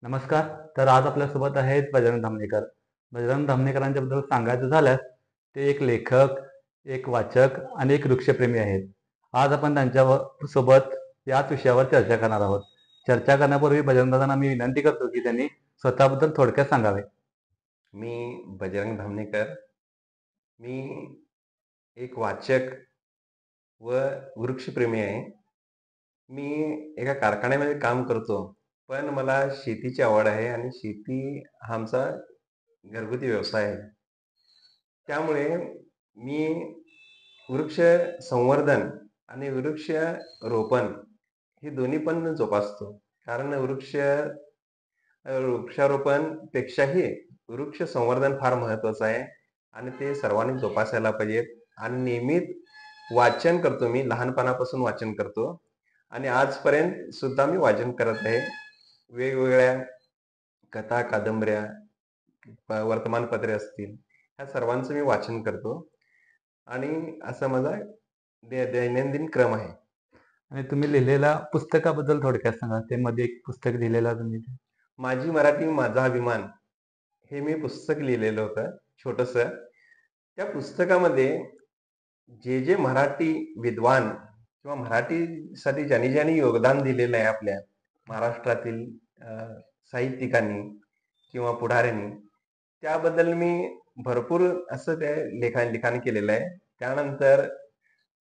नमस्कार. तर आज आपल्यासोबत आहेत बजरंग धामणेकर. बजरंग धामणेकरांच्याबद्दल सांगायचं झाल्यास ते एक लेखक, एक वाचक आणि एक वृक्षप्रेमी आहेत. आज आपण सोबत याच विषयावर चर्चा करणार आहोत. चर्चा करण्यापूर्वी बजरंगदादांना मी विनंती करतो की त्यांनी स्वतःबद्दल थोडक्यात सांगावे. मी बजरंग धामणेकर. मी एक वाचक व वृक्षप्रेमी आहे. मी एका कारखान्यामध्ये काम करतो. पण मला शेतीची आवड आहे आणि शेती हा आमचा घरगुती व्यवसाय आहे. त्यामुळे मी वृक्ष संवर्धन आणि वृक्ष रोपण हे दोन्ही पण जोपासतो. कारण वृक्षारोपण पेक्षाही वृक्ष संवर्धन फार महत्वाचं आहे आणि ते सर्वांनी जोपासायला पाहिजेत. आणि नियमित वाचन करतो. मी लहानपणापासून वाचन करतो आणि आजपर्यंत सुद्धा मी वाचन करत आहे. वेगवेगळ्या कथा, कादंबऱ्या, वर्तमानपत्रे असतील, ह्या सर्वांचं मी वाचन करतो आणि असा माझा दैनंदिन क्रम आहे. आणि तुम्ही लिहिलेल्या पुस्तकाबद्दल थोडक्यात सांगा. ते मध्ये एक पुस्तक लिहिलेलं तुम्ही. माझी मराठी माझा अभिमान हे मी पुस्तक लिहिलेलं होतं, छोटंसं. त्या पुस्तकामध्ये जे जे मराठी विद्वान किंवा मराठीसाठी ज्यांनी ज्यांनी योगदान दिलेलं आहे आपल्या महाराष्ट्रातील साहित्यिकांनी किंवा पुढाऱ्यांनी, त्याबद्दल मी भरपूर असं ते लिखाण केलेलं आहे. त्यानंतर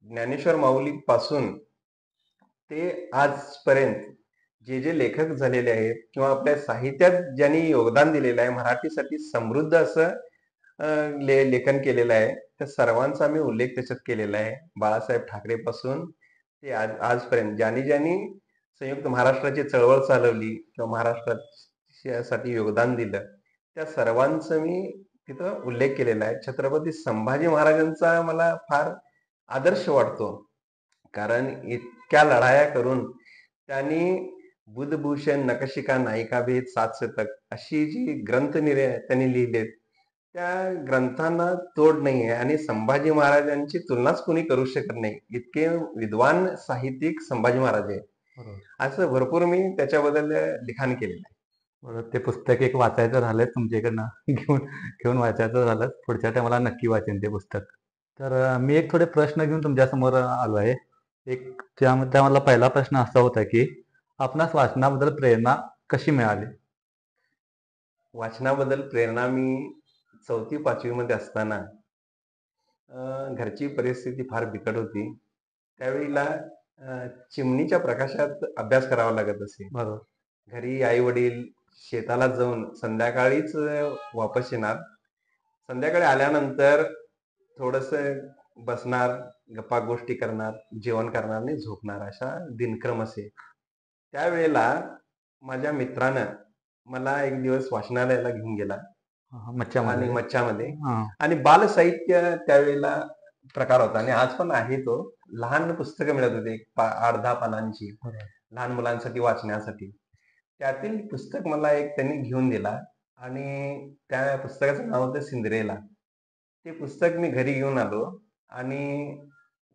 ज्ञानेश्वर माऊलीपासून ते आजपर्यंत जे जे लेखक झालेले आहेत किंवा आपल्या साहित्यात ज्यांनी योगदान दिलेलं आहे, मराठीसाठी समृद्ध असं लेखन केलेलं आहे. त्या सर्वांचा मी उल्लेख त्याच्यात केलेला आहे. बाळासाहेब ठाकरे पासून ते आजपर्यंत ज्यांनी ज्यांनी संयुक्त महाराष्ट्राची चळवळ चालवली किंवा महाराष्ट्रासाठी योगदान दिलं, त्या सर्वांचं मी तिथं उल्लेख केलेला आहे. छत्रपती संभाजी महाराजांचा मला फार आदर्श वाटतो. कारण इतक्या लढाया करून त्यांनी बुधभूषण, नखशिखा, नायिकाभेद, सात शतक अशी जी ग्रंथ त्यांनी लिहिलेत, त्या ग्रंथांना तोड नाहीये आणि संभाजी महाराजांची तुलनाच कोणी करू शकत नाही. इतके विद्वान साहित्यिक संभाजी महाराज आहे. बरोबर. असं भरपूर मी त्याच्याबद्दल लिखाण केलेलं आहे. बरोबर. ते पुस्तक एक वाचायचं झालंय तुमच्याकडनं घेऊन घेऊन वाचायचं झालं. पुढच्या टायमाला नक्की वाचेन ते पुस्तक. तर मी एक थोडे प्रश्न घेऊन तुमच्यासमोर आलो आहे. त्यामध्ये मला पहिला प्रश्न असा होता की आपणास वाचनाबद्दल प्रेरणा कशी मिळाली? वाचनाबद्दल प्रेरणा मी 4थी-5वी मध्ये असताना घरची परिस्थिती फार बिकट होती. त्यावेळेला चिमणीच्या प्रकाशात अभ्यास करावा लागत असे. बरोबर. घरी आई-वडील शेताला जाऊन संध्याकाळीच वापस येणार. संध्याकाळी आल्यानंतर थोडंसं बसणार, गप्पा गोष्टी करणार, जेवण करणार आणि झोपणार, अशा दिनक्रम असे. त्यावेळेला माझ्या मित्रानं मला एक दिवस वाचनालयाला घेऊन गेला आणि मच्छ्यामध्ये. मच्छामध्ये. हां. आणि बालसाहित्य त्यावेळेला प्रकार होता आणि आज पण आहे तो. लहान पुस्तकं मिळत होती, 8-10 पानांची, बरोबर. लहान मुलांसाठी वाचण्यासाठी. त्यातील पुस्तक मला एक त्यांनी घेऊन दिला आणि त्या पुस्तकाचं नाव होतं सिंड्रेला. ते पुस्तक मी घरी घेऊन आलो आणि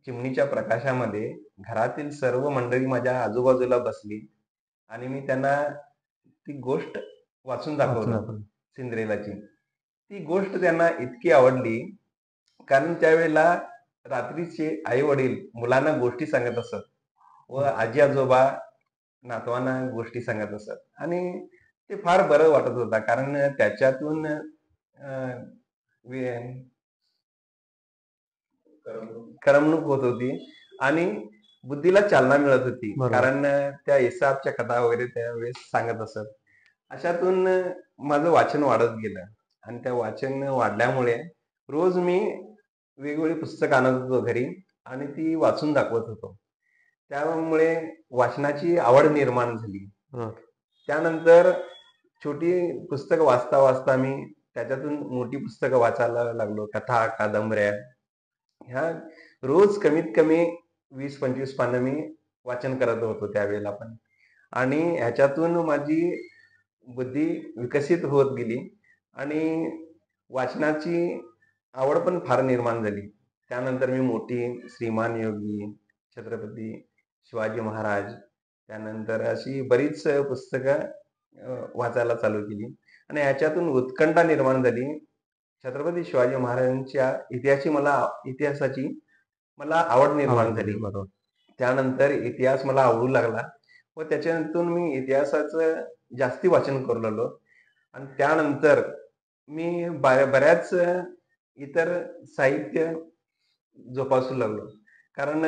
चिमणीच्या प्रकाशामध्ये घरातील सर्व मंडळी माझ्या आजूबाजूला बसली आणि मी त्यांना ती गोष्ट वाचून वाचून दाखवलं, आपण. सिंड्रेलाची. ती गोष्ट त्यांना इतकी आवडली, कारण त्यावेळेला रात्रीचे आई-वडील मुलांना गोष्टी सांगत असत व आजी-आजोबा नातवांना गोष्टी सांगत असत आणि ते फार बरं वाटत होतं. कारण त्याच्यातून वे करमणूक होत होती आणि बुद्धीला चालना मिळत होती. बरोबर. कारण त्या इसापच्या कथा वगैरे त्यावेळेस सांगत असत. अशातून माझं वाचन वाढत गेलं आणि त्या वाचन वाढल्यामुळे रोज मी वेगवेगळी पुस्तकं आणत होतो घरी आणि ती वाचून दाखवत होतो. त्यामुळे वाचनाची आवड निर्माण झाली. बरोबर. त्यानंतर छोटी पुस्तकं वाचता वाचता मी त्याच्यातून मोठी पुस्तकं वाचायला लागलो. कथा, कादंबऱ्या ह्या रोज कमीत कमी 20-25 पानं मी वाचन करत होतो त्यावेळेला पण. आणि ह्याच्यातून माझी बुद्धी विकसित होत गेली आणि वाचनाची आवड पण फार निर्माण झाली. त्यानंतर मी मोठी श्रीमान योगी, छत्रपती शिवाजी महाराज, त्यानंतर अशी बरीच पुस्तकं वाचायला चालू केली आणि ह्याच्यातून उत्कंठा निर्माण झाली. छत्रपती शिवाजी महाराजांच्या इतिहासाची मला आवड निर्माण झाली. बरोबर. त्यानंतर इतिहास मला आवडू लागला व त्याच्यातून मी इतिहासाचं जास्ती वाचन करू लागलो आणि त्यानंतर मी बऱ्याच इतर साहित्य जोपासू लागलो. कारण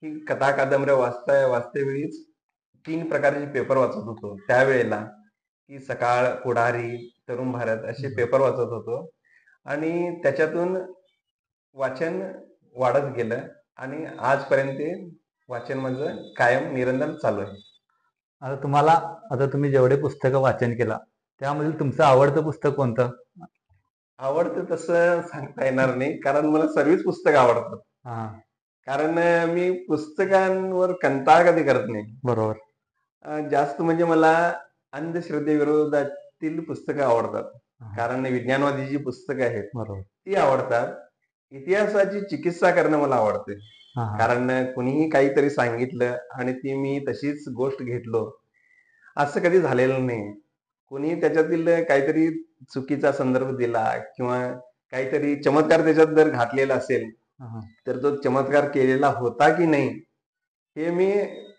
ही कथा कादंबऱ्या वाचतेवेळीच 3 प्रकारचे पेपर वाचत होतो त्यावेळेला, की सकाळ, पुढारी, तरुण भारत असे पेपर वाचत होतो आणि त्याच्यातून वाचन वाढत गेलं आणि आजपर्यंत ते वाचन माझं कायम निरंतर चालू आहे. आता तुम्ही जेवढे पुस्तकं वाचन केला, त्यामधील तुमचं आवडतं पुस्तक कोणतं? आवडतं तसं सांगता येणार नाही, कारण मला सर्वच पुस्तकं आवडतात. हां, कारण मी पुस्तकांवर कंटाळा कधी करत नाही. बरोबर. जास्त म्हणजे मला अंधश्रद्धेविरोधातील पुस्तकं आवडतात. हां, कारण विज्ञानवादी जी पुस्तकं आहेत, बरोबर. ती आवडतात. इतिहासाची चिकित्सा करणं मला आवडते. हां, हां. कारण कुणीही काहीतरी सांगितलं आणि ती मी तशीच गोष्ट घेतलो, असं कधी झालेलं नाही. कोणी त्याच्यातील काहीतरी चुकीचा संदर्भ दिला किंवा काहीतरी चमत्कार त्याच्यात जर घातलेला असेल, हां, हां. तर तो चमत्कार केलेला होता की नाही, हे मी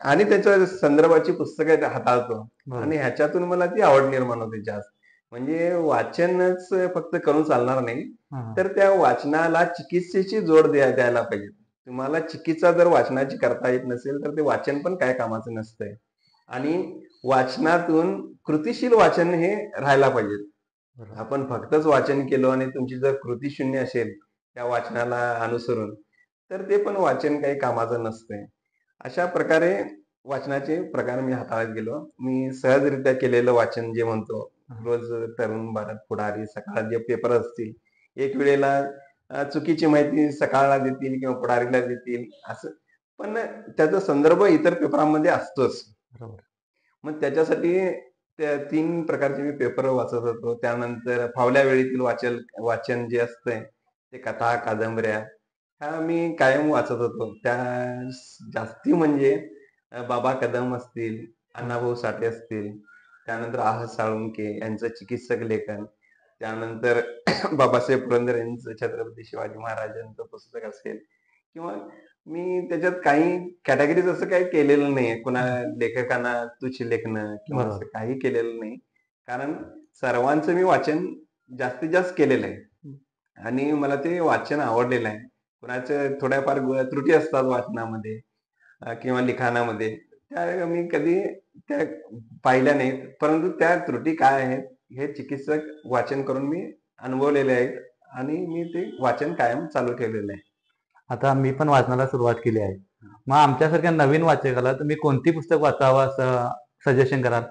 आणि त्याच्या संदर्भाची पुस्तकं हाताळतो बरोबर. आणि ह्याच्यातून मला ती आवड निर्माण होते जास्त. म्हणजे वाचनच फक्त करून चालणार नाही, हां, हां. तर त्या वाचनाला चिकित्सेची जोड द्यायला पाहिजे. तुम्हाला चिकित्सा जर वाचनाची करता येत नसेल, तर ते वाचन पण काय कामाचं नसतंय. आणि वाचनातून कृतिशील वाचन हे राहायला पाहिजे. बरोबर. आपण फक्तच वाचन केलं आणि तुमची जर कृती शून्य असेल त्या वाचनाला अनुसरून, तर ते पण वाचन काही कामाचं नसतंय. अशा प्रकारे वाचनाचे प्रकार मी हाताळत गेलो. मी सहजरित्या केलेलं वाचन जे म्हणतो, हां. रोज तरुण भारत, पुढारी, सकाळ जे पेपर असतील, एक वेळेला चुकीची माहिती सकाळला देतील किंवा पुढारीला देतील असं. पण त्याचा संदर्भ इतर पेपरांमध्ये असतोच. बरोबर. मग त्याच्यासाठी त्या 3 प्रकारचे मी पेपर वाचत होतो. त्यानंतर फावल्या वेळेतील वाचन जे असतंय, ते कथा, कादंबऱ्या ह्या मी कायम वाचत होतो. त्या जास्ती म्हणजे बाबा कदम असतील, हां. अण्णाभाऊ साठे असतील, त्यानंतर साळुंखे यांचं चिकित्सक लेखन, त्यानंतर बाबासाहेब पुरंदरे यांचं छत्रपती शिवाजी महाराजांचं पुस्तक असेल किंवा मी त्याच्यात काही कॅटेगरीज असं काही केलेलं नाहीये. हां. लेखकांना तुच्छ लेखणं किंवा असं बरोबर. काही केलेलं नाही. कारण सर्वांचं मी वाचन जास्तीत जास्त केलेलं आहे. आणि मला ते वाचन आवडलेलं आहे. कुणाच्या थोड्याफार त्रुटी असतात वाचनामध्ये किंवा लिखाणामध्ये. त्या मी कधी त्या पाहिल्या नाहीत. परंतु त्या त्रुटी काय आहेत, हे चिकित्सक वाचन करून मी अनुभवलेले आहेत आणि मी ते वाचन कायम चालू ठेवलेलं आहे. आता मी पण वाचनाला सुरुवात केली आहे. मग आमच्यासारख्या नवीन वाचकाला तुम्ही कोणती पुस्तक वाचावं असं सजेशन कराल?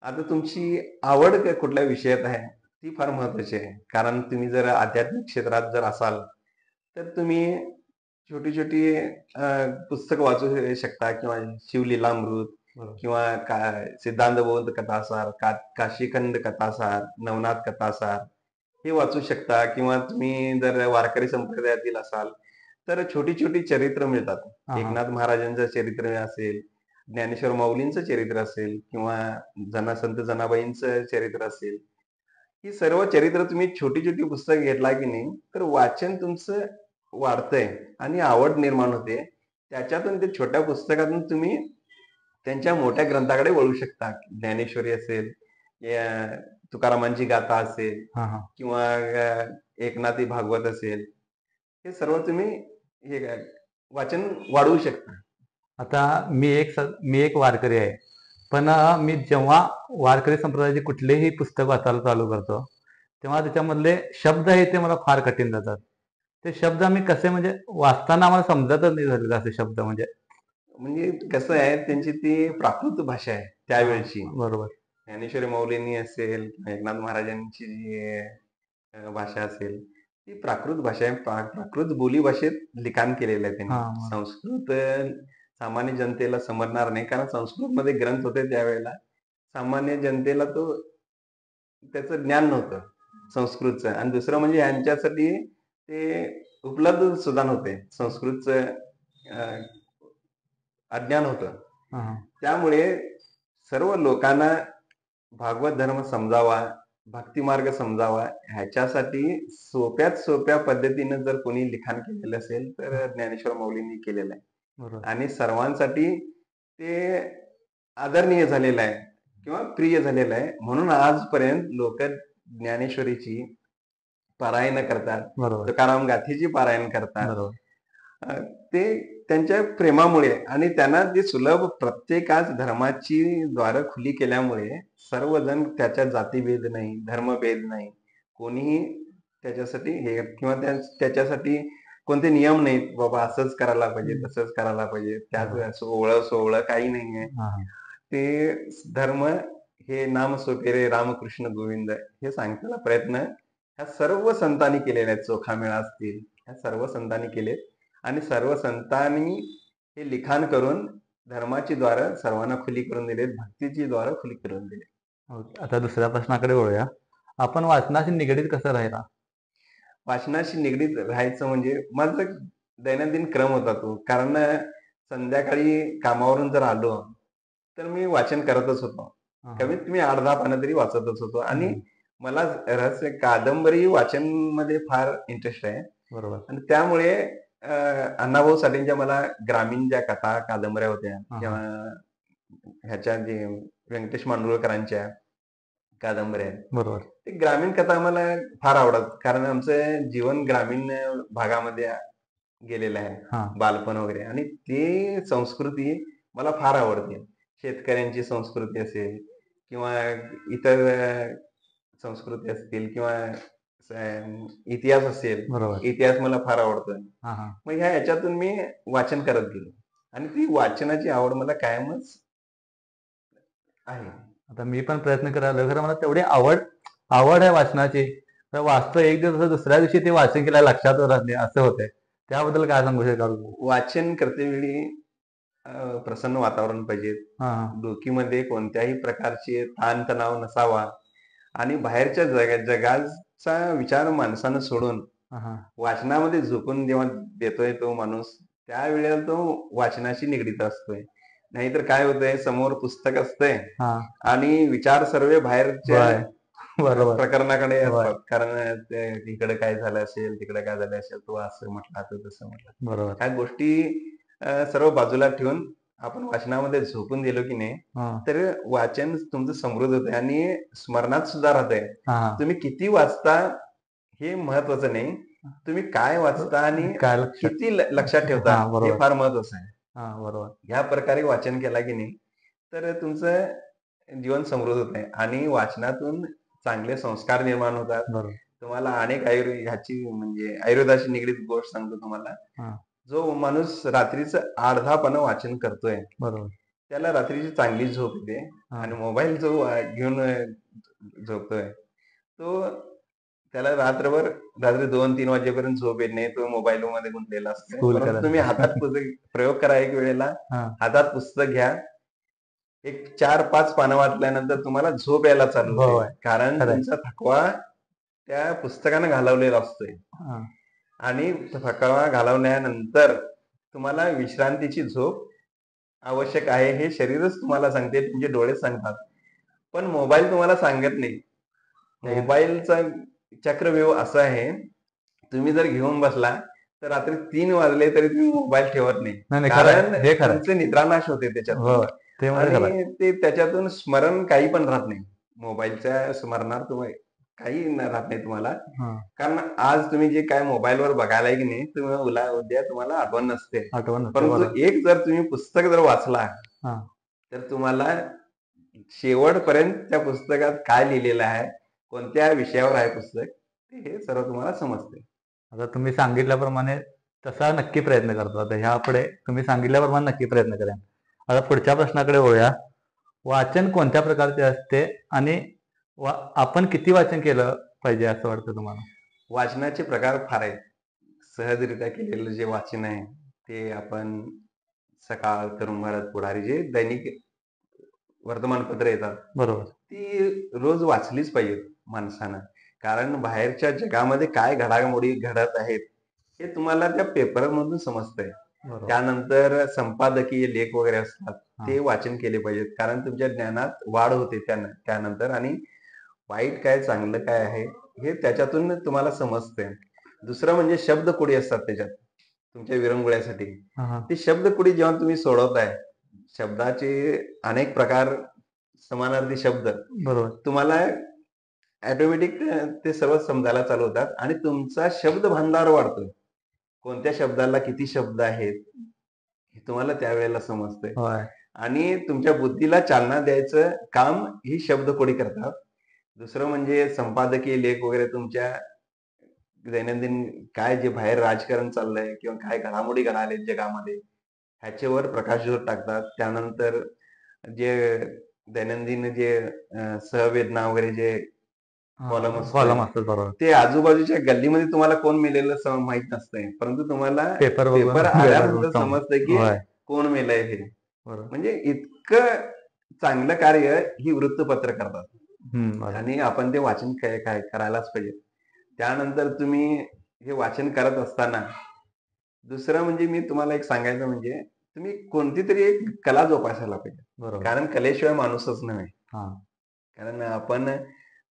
आता तुमची आवड कुठल्या विषयात आहे, ती फार महत्वाची आहे. कारण तुम्ही जर आध्यात्मिक क्षेत्रात जर असाल, तर तुम्ही छोटी-छोटी पुस्तकं वाचू शकता किंवा शिवलीलामृत बरोबर. किंवा सिद्धांत बौद्ध कथासार, काशीखंड कथासार, नवनाथ कथासार हे वाचू शकता किंवा तुम्ही जर वारकरी संप्रदायातील असाल, तर छोटी-छोटी चरित्र मिळतात. हां, हां. एकनाथ महाराजांचं चरित्र असेल, ज्ञानेश्वर माऊलींचं चरित्र असेल किंवा संत जनाबाईंचं चरित्र असेल. ही सर्व चरित्र तुम्ही छोटी-छोटी पुस्तकं घेतला की नाही, तर वाचन तुमचं वाढतंय आणि आवड निर्माण होते. त्याच्यातून ते छोट्या पुस्तकातून तुम्ही त्यांच्या मोठ्या ग्रंथाकडे वळू शकता. ज्ञानेश्वरी असेल, या तुकारामांची गाथा असेल हां, हां. किंवा एकनाथी भागवत असेल. हे सर्व तुम्ही हे वाचन वाढवू शकता. आता मी एक वारकरी आहे. पण मी जेव्हा वारकरी संप्रदायाचे कुठलेही पुस्तक वाचायला चालू करतो, तेव्हा त्याच्यामधले शब्द आहेत ते मला फार कठीण जातात. ते शब्द आम्ही कसे म्हणजे वाचताना आम्हाला समजतच नाही झालेले असे शब्द म्हणजे. म्हणजे कसं आहे, त्यांची ती प्राकृत भाषा आहे हां, त्यावेळची. बरोबर. ज्ञानेश्वरी माऊलींनी असेल किंवा एकनाथ महाराजांची जी भाषा असेल, ती प्राकृत भाषा आहे. प्राकृत बोलीभाषेत लिखाण केलेलं आहे त्यांनी. हां, संस्कृत सामान्य जनतेला समजणार नाही, कारण संस्कृतमध्ये ग्रंथ होते त्यावेळेला. सामान्य जनतेला त्याचं ज्ञान नव्हतं संस्कृतचं आणि दुसरं म्हणजे यांच्यासाठी ते उपलब्ध सुद्धा नव्हते. संस्कृतचं अ, अज्ञान होतं. हां, हां. त्यामुळे सर्व लोकांना भागवत धर्म समजावा, भक्ती मार्ग समजावा, ह्याच्यासाठी सोप्यात सोप्या पद्धतीनं जर कोणी लिखाण केलेलं असेल तर ज्ञानेश्वर माऊलींनी केलेलं आहे. बरोबर. आणि सर्वांसाठी ते आदरणीय झालेलं आहे किंवा प्रिय झालेलं आहे. म्हणून आजपर्यंत लोक ज्ञानेश्वरीची पारायण करतात, बरोबर. तुकाराम गाथीची पारायण करतात. बरोबर. ते त्यांच्या प्रेमामुळे आणि त्यांना जे सुलभ प्रत्येकाच धर्माची द्वार खुली केल्यामुळे सर्वजण त्याच्या जातीभेद नाही, धर्मभेद नाही, कोणीही त्याच्यासाठी हे किंवा त्याच्यासाठी कोणते नियम नाहीत बाबा असंच करायला पाहिजे, तसंच करायला पाहिजे, त्यात सोवळं सोवळं काही नाहीये. हा हा. ते धर्म हे नाम सोपेरे रामकृष्ण गोविंद हे सांगण्याचा प्रयत्न ह्या सर्व संतांनी केलेले आहेत. चोखामेळा असतील, ह्या सर्व संतांनी केलेत आणि सर्व संतांनी हे लिखाण करून धर्माची द्वार सर्वांना खुली करून दिलेत, भक्तीची द्वार खुली करून दिली. आता दुसऱ्या प्रश्नाकडे वळूया. आपण वाचनाशी निगडीत कसं राहिला? वाचनाशी निगडीत राहायचं म्हणजे माझा दैनंदिन क्रम होता तो. कारण संध्याकाळी कामावरून जर आलो तर मी वाचन करतच होतो. हा, हा. कमीत कमी 8-10 पानं तरी वाचतच होतो. आणि हम्म. मला रहस्य कादंबरी वाचन मध्ये फार इंटरेस्ट आहे. बरोबर. आणि त्यामुळे अण्णाभाऊ साठेंच्या मला ग्रामीण ज्या कथा कादंबऱ्या होत्या हा, किंवा ह्याच्या जे व्यंकटेश मांडुळकरांच्या कादंबऱ्या आहेत, बरोबर. ते ग्रामीण कथा मला फार आवडत. कारण आमचं जीवन ग्रामीण भागामध्ये गेलेलं आहे, हा. बालपण वगैरे, आणि ते संस्कृती मला फार आवडते. शेतकऱ्यांची संस्कृती असेल किंवा इतर संस्कृती असतील किंवा इतिहास असेल, बरोबर. इतिहास मला फार आवडतो. हा हा. मग ह्या ह्याच्यातून मी वाचन करत गेलो आणि ती वाचनाची आवड मला कायमच आहे. आता मी पण प्रयत्न करायला खरं मला तेवढी आवड आवड आहे वाचनाची. तर वाचतो एक दिवस दुसऱ्या दिवशी ते वाचन केलं लक्षात राहत नाही असं होतंय. त्याबद्दल काय सांगू शकाल? वाचन करतेवेळी प्रसन्न वातावरण पाहिजे. हा हा. डोकीमध्ये कोणत्याही प्रकारचे ताणतणाव नसावा आणि बाहेरच्या जगाचा विचार माणसानं सोडून हा हा. वाचनामध्ये झोकून जेव्हा देतोय तो माणूस, त्यावेळेला तो वाचनाशी निगडीत असतोय. नाहीतर काय होतंय, समोर पुस्तक असतंय हा. आणि विचार सर्व बाहेरच्या होय. बरोबर. प्रकरणाकडे होय. असतात. कारण इकडे काय झालं असेल, तिकडे काय झालं असेल, तो असं म्हटला, तो तसं म्हटला. बरोबर. ह्या गोष्टी सर्व बाजूला ठेवून आपण वाचनामध्ये झोकून दिलो की नाही, हा तर वाचन तुमचं समृद्ध होतंय आणि स्मरणात सुद्धा राहतंय. हा. तुम्ही किती वाचता हे महत्वाचं नाही, तुम्ही काय वाचता आणि काय लक्षात? किती लक्षात ठेवता हा, हे बरोबर. फार महत्वाचं आहे. हा, बरोबर. ह्या प्रकारे वाचन केला की नाही तर तुमचं जीवन समृद्ध होत आहे आणि वाचनातून चांगले संस्कार निर्माण होतात. बरोबर. तुम्हाला अनेक ह्याची म्हणजे आयुर्वेदाशी निगडीत गोष्ट सांगतो तुम्हाला. हा. जो माणूस रात्रीचं 8-10 पानं वाचन करतोय, बरोबर. त्याला रात्रीची चांगली झोप येते. हा. आणि मोबाईल जो घेऊन झोपतोय, तो त्याला रात्री 2-3 वाजेपर्यंत झोप येत नाही. तो मोबाईल मध्ये गुंतलेला असतो. स्कूल परंतु करत. तुम्ही हातात प्रयोग करा एक वेळेला. हा. हातात पुस्तक घ्या, एक 4-5 पानं वाचल्यानंतर तुम्हाला झोप यायला चालू होय. होते. कारण खरंय. तुमचा थकवा त्या पुस्तकानं घालवलेला असतोय. हा. आणि थकवा घालवल्यानंतर तुम्हाला विश्रांतीची झोप आवश्यक आहे हे शरीरच तुम्हाला सांगते, तुमचे डोळेच सांगतात. पण मोबाईल तुम्हाला सांगत नाही. मोबाईलचा चक्रव्यूह असा आहे, तुम्ही जर घेऊन बसला तर रात्री 3 वाजले तरी तुम्ही मोबाईल ठेवत नाही. नाही नाही, खरं कारण आहे. हे खरं आहे. तुमचे निद्रानाश होते त्याच्यातून. हो, ते म्हणजे खरं आहे. आणि ते त्याच्यातून स्मरण काही पण राहत नाही. मोबाईलच्या स्मरणात तुम्ही काही राहत नाही तुम्हाला. हा. कारण आज तुम्ही जे काय मोबाईलवर बघायलाय की नाही, तुम्ही उद्या तुम्हाला आठवण नसते. आठवण होते. परंतु बरोबर. एक जर तुम्ही पुस्तक जर वाचला हा. तर तुम्हाला शेवटपर्यंत त्या पुस्तकात काय लिहिलेलं आहे, कोणत्या विषयावर आहे पुस्तक, हे सर्व तुम्हाला समजते. आता तुम्ही सांगितल्याप्रमाणे तसा नक्की प्रयत्न करतो. आता ह्यापुढे तुम्ही सांगितल्याप्रमाणे नक्की प्रयत्न करेन. आता पुढच्या प्रश्नाकडे वळूया. वाचन कोणत्या प्रकारचे असते आणि आपण किती वाचन केलं पाहिजे असं वाटतं तुम्हाला? वाचनाचे प्रकार फार आहेत. सहजरित्या केलेलं जे वाचन आहे ते आपण सकाळ, तरुण भारत, पुढारी जे दैनिक वर्तमानपत्र येतात, बरोबर. ती रोज वाचलीच पाहिजेत माणसानं. कारण बाहेरच्या जगामध्ये काय घडामोडी घडत आहेत हे तुम्हाला त्या पेपरमधून समजतंय. बरोबर. त्यानंतर संपादकीय लेख वगैरे असतात ते हा. वाचन केले पाहिजेत, कारण तुमच्या ज्ञानात वाढ होते त्यानंतर. आणि वाईट काय चांगलं काय आहे हे त्याच्यातून तुम्हाला समजते. दुसरं म्हणजे शब्दकोडी असतात त्याच्यात तुमच्या विरंगुळ्यासाठी. हा. ती शब्दकोडी जेव्हा तुम्ही सोडवताय, शब्दाचे अनेक प्रकार, समानार्थी शब्द बरोबर. तुम्हाला ऑटोमॅटिक ते सर्व समजायला चालू होतात आणि तुमचा शब्द भांडार वाढतोय. कोणत्या शब्दाला किती शब्द आहेत हे तुम्हाला त्यावेळेला समजतंय. होय. आणि तुमच्या बुद्धीला चालना द्यायचं काम ही शब्दकोडी करतात. दुसरं म्हणजे संपादकीय लेख वगैरे तुमच्या दैनंदिन काय जे बाहेर राजकारण चाललंय किंवा काय घडामोडी घडालेत जगामध्ये ह्याच्यावर प्रकाशझोत टाकतात. त्यानंतर जे दैनंदिन जे सहवेदना वगैरे जे कॉलम असतोय, कॉलम असतात. बरोबर. ते आजूबाजूच्या गल्लीमध्ये तुम्हाला कोण मेलेलं माहित नसतंय, परंतु तुम्हाला पेपर बघून पेपर आल्यानंतर सम- समजतंय की होय. कोण मेलंय हे. बरोबर. म्हणजे इतकं चांगलं कार्य ही वृत्तपत्र करतात बरोबर. आणि आपण ते वाचन काय करायलाच पाहिजे. त्यानंतर तुम्ही हे वाचन करत असताना दुसरं म्हणजे मी तुम्हाला एक सांगायचं म्हणजे तुम्ही कोणती तरी एक कला जोपासायला पाहिजे. बरोबर. कारण कलेशिवाय माणूसच नव्हे. हा. कारण आपण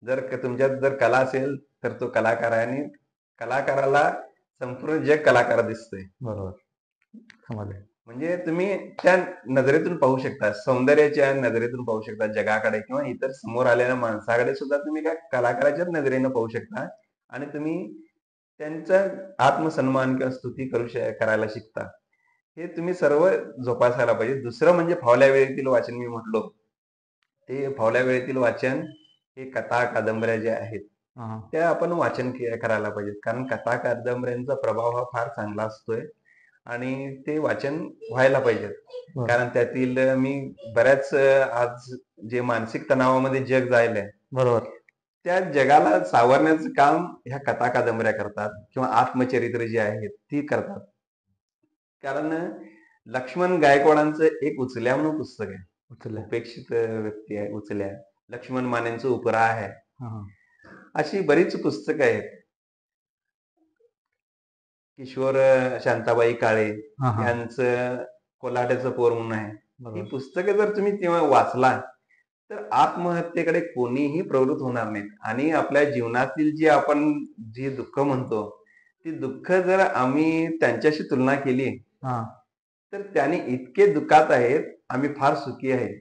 जर तुमच्यात जर कला असेल तर तो कलाकार आहे आणि कलाकाराला संपूर्ण जग कलाकार दिसतोय. बरोबर. समजले. म्हणजे तुम्ही त्या नजरेतून पाहू शकता, सौंदर्याच्या नजरेतून पाहू शकता जगाकडे किंवा इतर समोर आलेल्या माणसाकडे सुद्धा तुम्ही त्या कलाकाराच्याच नजरेनं पाहू शकता आणि तुम्ही त्यांचा आत्मसन्मान किंवा स्तुती करायला शिकता. हे तुम्ही सर्व जोपासायला पाहिजे. दुसरं म्हणजे फावल्या वेळेतील वाचन मी म्हटलो, ते फावल्या वेळेतील वाचन हे कथा कादंबऱ्या ज्या आहेत हा. त्या आपण वाचन करायला पाहिजे. कारण कथा कादंबऱ्यांचा प्रभाव हा फार चांगला असतोय आणि ते वाचन व्हायला पाहिजे. बरोबर. कारण त्यातील मी बऱ्याच आज जे मानसिक तणावामध्ये जग जायलंय बरोबर. त्या जगाला सावरण्याचं काम ह्या कथा कादंबऱ्या करतात किंवा आत्मचरित्र जी आहेत ती करतात. कारण लक्ष्मण गायकवाडांचं एक उचल्या म्हणून पुस्तक आहे. उचलले. उपेक्षित व्यक्ती आहे उचल्या. लक्ष्मण मानेंचं उपरा आहे. हा. अशी बरीच पुस्तकं आहेत. किशोर शांताबाई काळे हा. यांचं कोल्हाट्याचं पोर म्हणून आहे. ही बरोबर. पुस्तकं जर तुम्ही तेव्हा वाचला तर आत्महत्येकडे कोणीही प्रवृत्त होणार नाहीत. आणि आपल्या जीवनातील जे आपण जे दुःख म्हणतो ती दुःख जर आम्ही त्यांच्याशी तुलना केली हा. तर त्याने इतके दुःखात आहेत, आम्ही फार सुखी आहे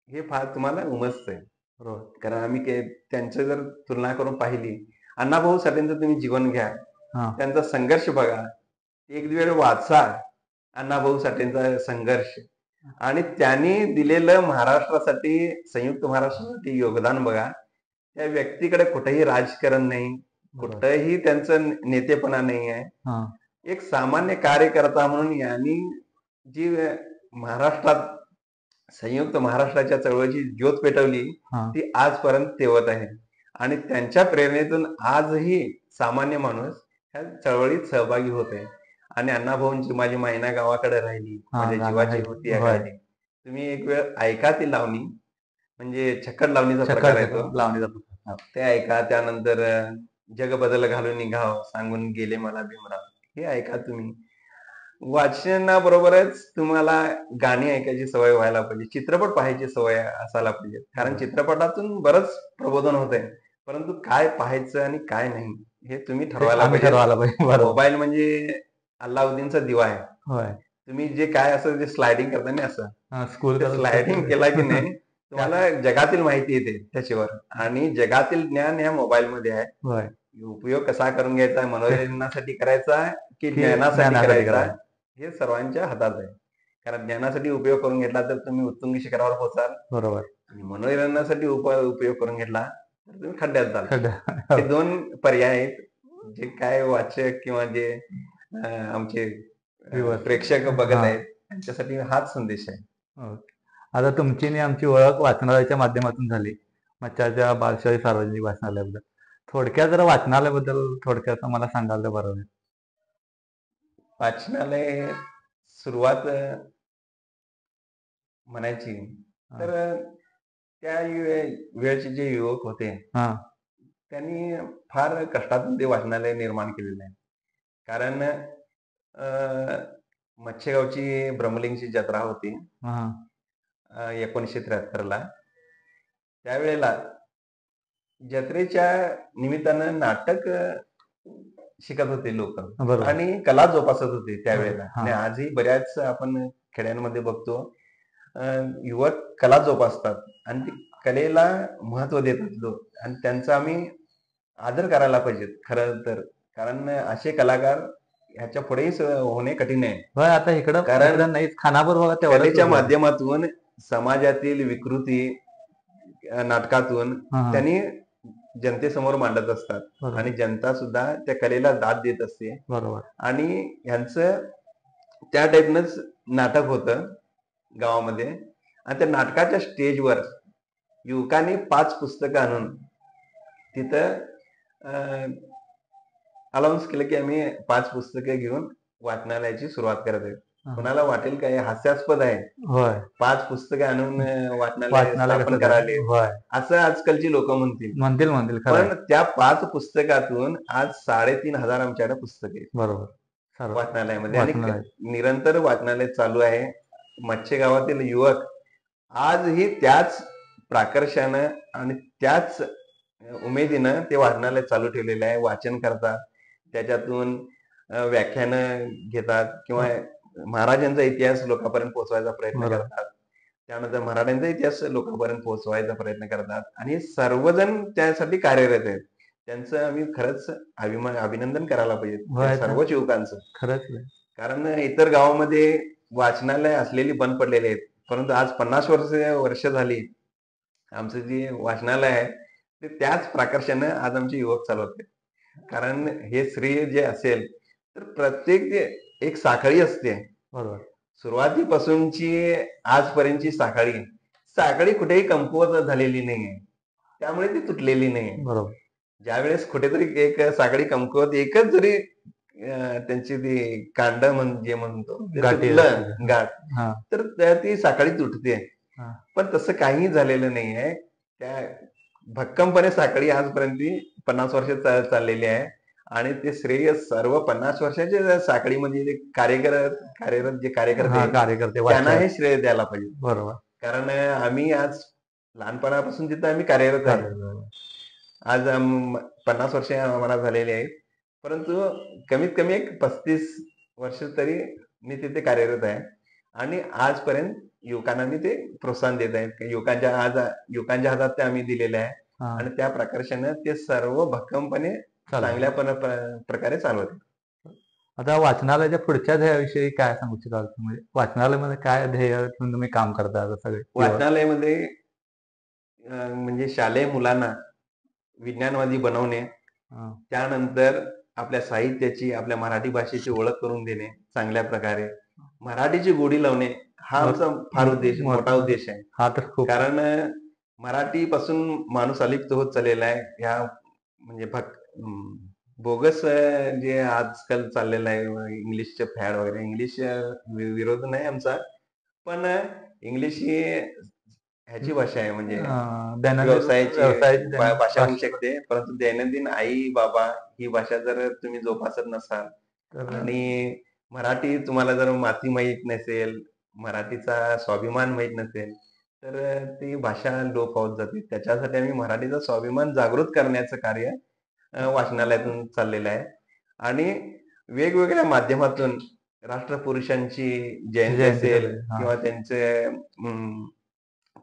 हे फार तुम्हाला उमजतंय. बरोबर. कारण आम्ही त्यांचं जर तुलना करून पाहिली, अण्णाभाऊ साठेंचं तुम्ही जीवन घ्या, हा. त्यांचा संघर्ष बघा, एक वेळ वाचा अण्णाभाऊ साठेंचा संघर्ष आणि त्यांनी दिलेलं महाराष्ट्रासाठी, संयुक्त महाराष्ट्रासाठी योगदान बघा. त्या व्यक्तीकडे कुठेही राजकारण नाही, बरोबर. कुठेही त्यांचं नेतेपणा नाही आहे. हा. एक सामान्य कार्यकर्ता म्हणून यांनी जी महाराष्ट्रात संयुक्त महाराष्ट्राच्या चळवळीची ज्योत पेटवली हा. ती आजपर्यंत तेवत आहे. आणि त्यांच्या प्रेरणेतून आजही सामान्य माणूस ह्या चळवळीत सहभागी होत आहे. आणि अण्णाभाऊंची माझी मायना गावाकडे राहिली, हा, माझ्या गाणं जीवाची आहे. होती या होय. गाणी. तुम्ही एक वेळ ऐका ती लावणी, म्हणजे छक्कड लावणीचा प्रकार आहे तो. लावणीचा प्रकार. ते ऐका. त्यानंतर जग बदल घालून निघाव सांगून गेले मला भीमराव, हे ऐका तुम्ही. वाचनाबरोबरच तुम्हाला गाणी ऐकायची सवय व्हायला पाहिजे, चित्रपट पाहायची सवय असायला पाहिजे. कारण चित्रपटातून बरंच प्रबोधन होत आहे, परंतु काय पाहायचं आणि काय नाही हे तुम्ही ठरवायला आम्ही पाहिजे. ठरवायला पाहिजे. बरोबर. मोबाईल म्हणजे अल्लाउद्दीनचा दिवा आहे. होय. तुम्ही जे काय असं जे स्लायडिंग करता नाही असं स्कूल ते स्लायडिंग केला की नाही तुम्हाला जगातील माहिती येते त्याच्यावर. आणि जगातील ज्ञान या मोबाईल मध्ये आहे. होय. उपयोग कसा करून घ्यायचा, मनोरंजनासाठी करायचा की की ज्ञानासाठी ज्ञानासाठी करायचा, करायचा. हे सर्वांच्या हातात आहे. कारण ज्ञानासाठी उपयोग करून घेतला तर तुम्ही उत्तुंग शिखरावर पोहोचाल बरोबर. आणि मनोरंजनासाठी उपयोग करून घेतला तर तुम्ही खड्ड्यात जाल. हे खड्डा. दोन पर्याय आहेत जे काय वाचक किंवा जे आमचे Viewers. प्रेक्षक बघत हा. आहेत त्यांच्यासाठी हाच संदेश आहे. ओके. आता तुमची आणि आमची ओळख वाचनालयाच्या माध्यमातून झाली. मच्छाच्या बालशाही सार्वजनिक वाचनालयाबद्दल थोडक्यात जरा वाचनालयाबद्दल थोडक्यात मला सांगाल तर बरं होईल. वाचनालय सुरुवात म्हणायची हा. तर त्या वेळचे जे युवक होते हा. त्यांनी फार कष्टातून ते वाचनालय निर्माण केलेलं आहे. कारण मच्छेगावची ब्रह्मलिंगची जत्रा होती हा 1973 ला. त्यावेळेला जत्रेच्या निमित्तानं नाटक शिकत होते लोक बरोबर. आणि कला जोपासत होते त्यावेळेला. हा. आणि आजही बऱ्याच आपण खेड्यांमध्ये बघतो युवक कला जोपासतात आणि ती कलेला महत्व देतात लोक, आणि त्यांचा आम्ही आदर करायला पाहिजे खरं तर. कारण असे कलाकार ह्याच्या पुढेही होणे कठीण आहे. होय, आता इकडं कारण नाहीच, खानापूर बघा तेवढंच कलेच्या उरलंय. माध्यमातून समाजातील विकृती नाटकातून हा. त्यांनी जनतेसमोर मांडत असतात बरोबर. आणि जनता सुद्धा त्या कलेला दाद देत असते. बरोबर. आणि ह्यांचं त्या टाईपनंच नाटक होतं गावामध्ये. आणि त्या नाटकाच्या स्टेजवर युवकांनी 5 पुस्तकं आणून तिथं अनाऊन्स केलं की आम्ही 5 पुस्तकं घेऊन वाचनालयाची सुरुवात करत आहे. हा. कोणाला वाटेल काय हास्यास्पद आहे, होय, 5 पुस्तकं आणून वाचनालय वाचनालय स्थापन कसं करायले, होय, असं आजकालची लोक म्हणतील. म्हणतील खरं आहे. पण त्या 5 पुस्तकातून आज 3,500 आमच्याकडे पुस्तके आहेत बरोबर. सर्व वाचनालयामध्ये. आणि वाचनालय. निरंतर वाचनालय चालू आहे. मच्छे गावातील युवक आजही त्याच प्राकर्षानं आणि त्याच उमेदीनं ते वाचनालय चालू ठेवलेलं आहे. वाचन करतात, त्याच्यातून व्याख्यानं घेतात किंवा महाराजांचा इतिहास लोकांपर्यंत पोहोचवायचा प्रयत्न बरोबर. करतात. त्यानंतर मराठ्यांचा इतिहास लोकांपर्यंत पोहोचवायचा प्रयत्न करतात आणि सर्वजण त्यासाठी कार्यरत आहेत. त्यांचं आम्ही खरंच अभिनंदन करायला पाहिजे होय, त्या सर्वच युवकांचं. खरंच आहे. कारण इतर गावामध्ये वाचनालय असलेली बंद पडलेली आहेत, परंतु आज 50 वर्ष झाली आमचं जे वाचनालय आहे ते त्याच प्राकर्षानं आज आमचे युवक चालवते. कारण हे श्रेय जे असेल तर प्रत्येक एक साखळी असते. बरोबर. सुरुवातीपासूनची आजपर्यंतची साखळी कुठेही कमकुवत झालेली नाहीये, त्यामुळे ती तुटलेली नाहीये. बरोबर. ज्यावेळेस कुठेतरी एक साखळी कमकुवत एकच जरी त्यांची ती कांड जे म्हणतो ते गाठी तुटलं असते. गाठ, हा. तर ती साखळी तुटते. हा. पण तसं काहीही झालेलं नाहीये. त्या भक्कमपणे साखळी आजपर्यंत 50 वर्ष चाललेली आहे. आणि ते श्रेय सर्व 50 वर्षाच्या साखळीमध्ये जे कार्यरत जे कार्यकर्ते आहेत, कार्यकर्ते त्यांना वाचक. हे श्रेय द्यायला पाहिजे. बरोबर. कारण आम्ही आज लहानपणापासून तिथं आम्ही कार्यरत आहे. आज 50 वर्ष आम्हाला झालेली आहेत, परंतु कमीत कमी एक 35 वर्ष तरी मी तिथे कार्यरत आहे. आणि आजपर्यंत युवकांना मी ते प्रोत्साहन देत आहे. युवकांच्या हातात ते आम्ही दिलेले आहे. हा. आणि त्या प्रकाराने ते सर्व भक्कमपणे चांगल्या प्रकारे चालवत आहेत. आता वाचनालयाच्या पुढच्या ध्येयाविषयी काय सांगू शकाल तुम्ही? वाचनालयामध्ये काय ध्येय ठेवून तुम्ही काम करता आता सगळे? वाचनालयामध्ये म्हणजे शालेय मुलांना विज्ञानवादी बनवणे, हा. त्यानंतर आपल्या साहित्याची, आपल्या मराठी भाषेची ओळख करून देणे चांगल्या प्रकारे, मराठीची गोडी लावणे, हा आमचा फार मोठा उद्देश आहे. हा तर खूप. कारण मराठी पासून माणूस अलिप्त होत चाललेला आहे. ह्या म्हणजे बोगस जे आजकाल चाललेलं आहे, इंग्लिशचे फॅड वगैरे. इंग्लिश विरोध नाही आमचा, पण इंग्लिश ही ह्याची भाषा आहे, म्हणजे व्यवसायाची भाषा होऊ शकते. परंतु दैनंदिन आई बाबा ही भाषा जर तुम्ही जोपासत नसाल आणि मराठी तुम्हाला जर माती माहीत नसेल, मराठीचा स्वाभिमान माहीत नसेल, तर ती भाषा लोप होत जाते. त्याच्यासाठी आम्ही मराठीचा स्वाभिमान जागृत करण्याचं कार्य वाचनालयातून चाललेलं आहे. आणि वेगवेगळ्या माध्यमातून राष्ट्रपुरुषांची जयंती असेल किंवा त्यांचे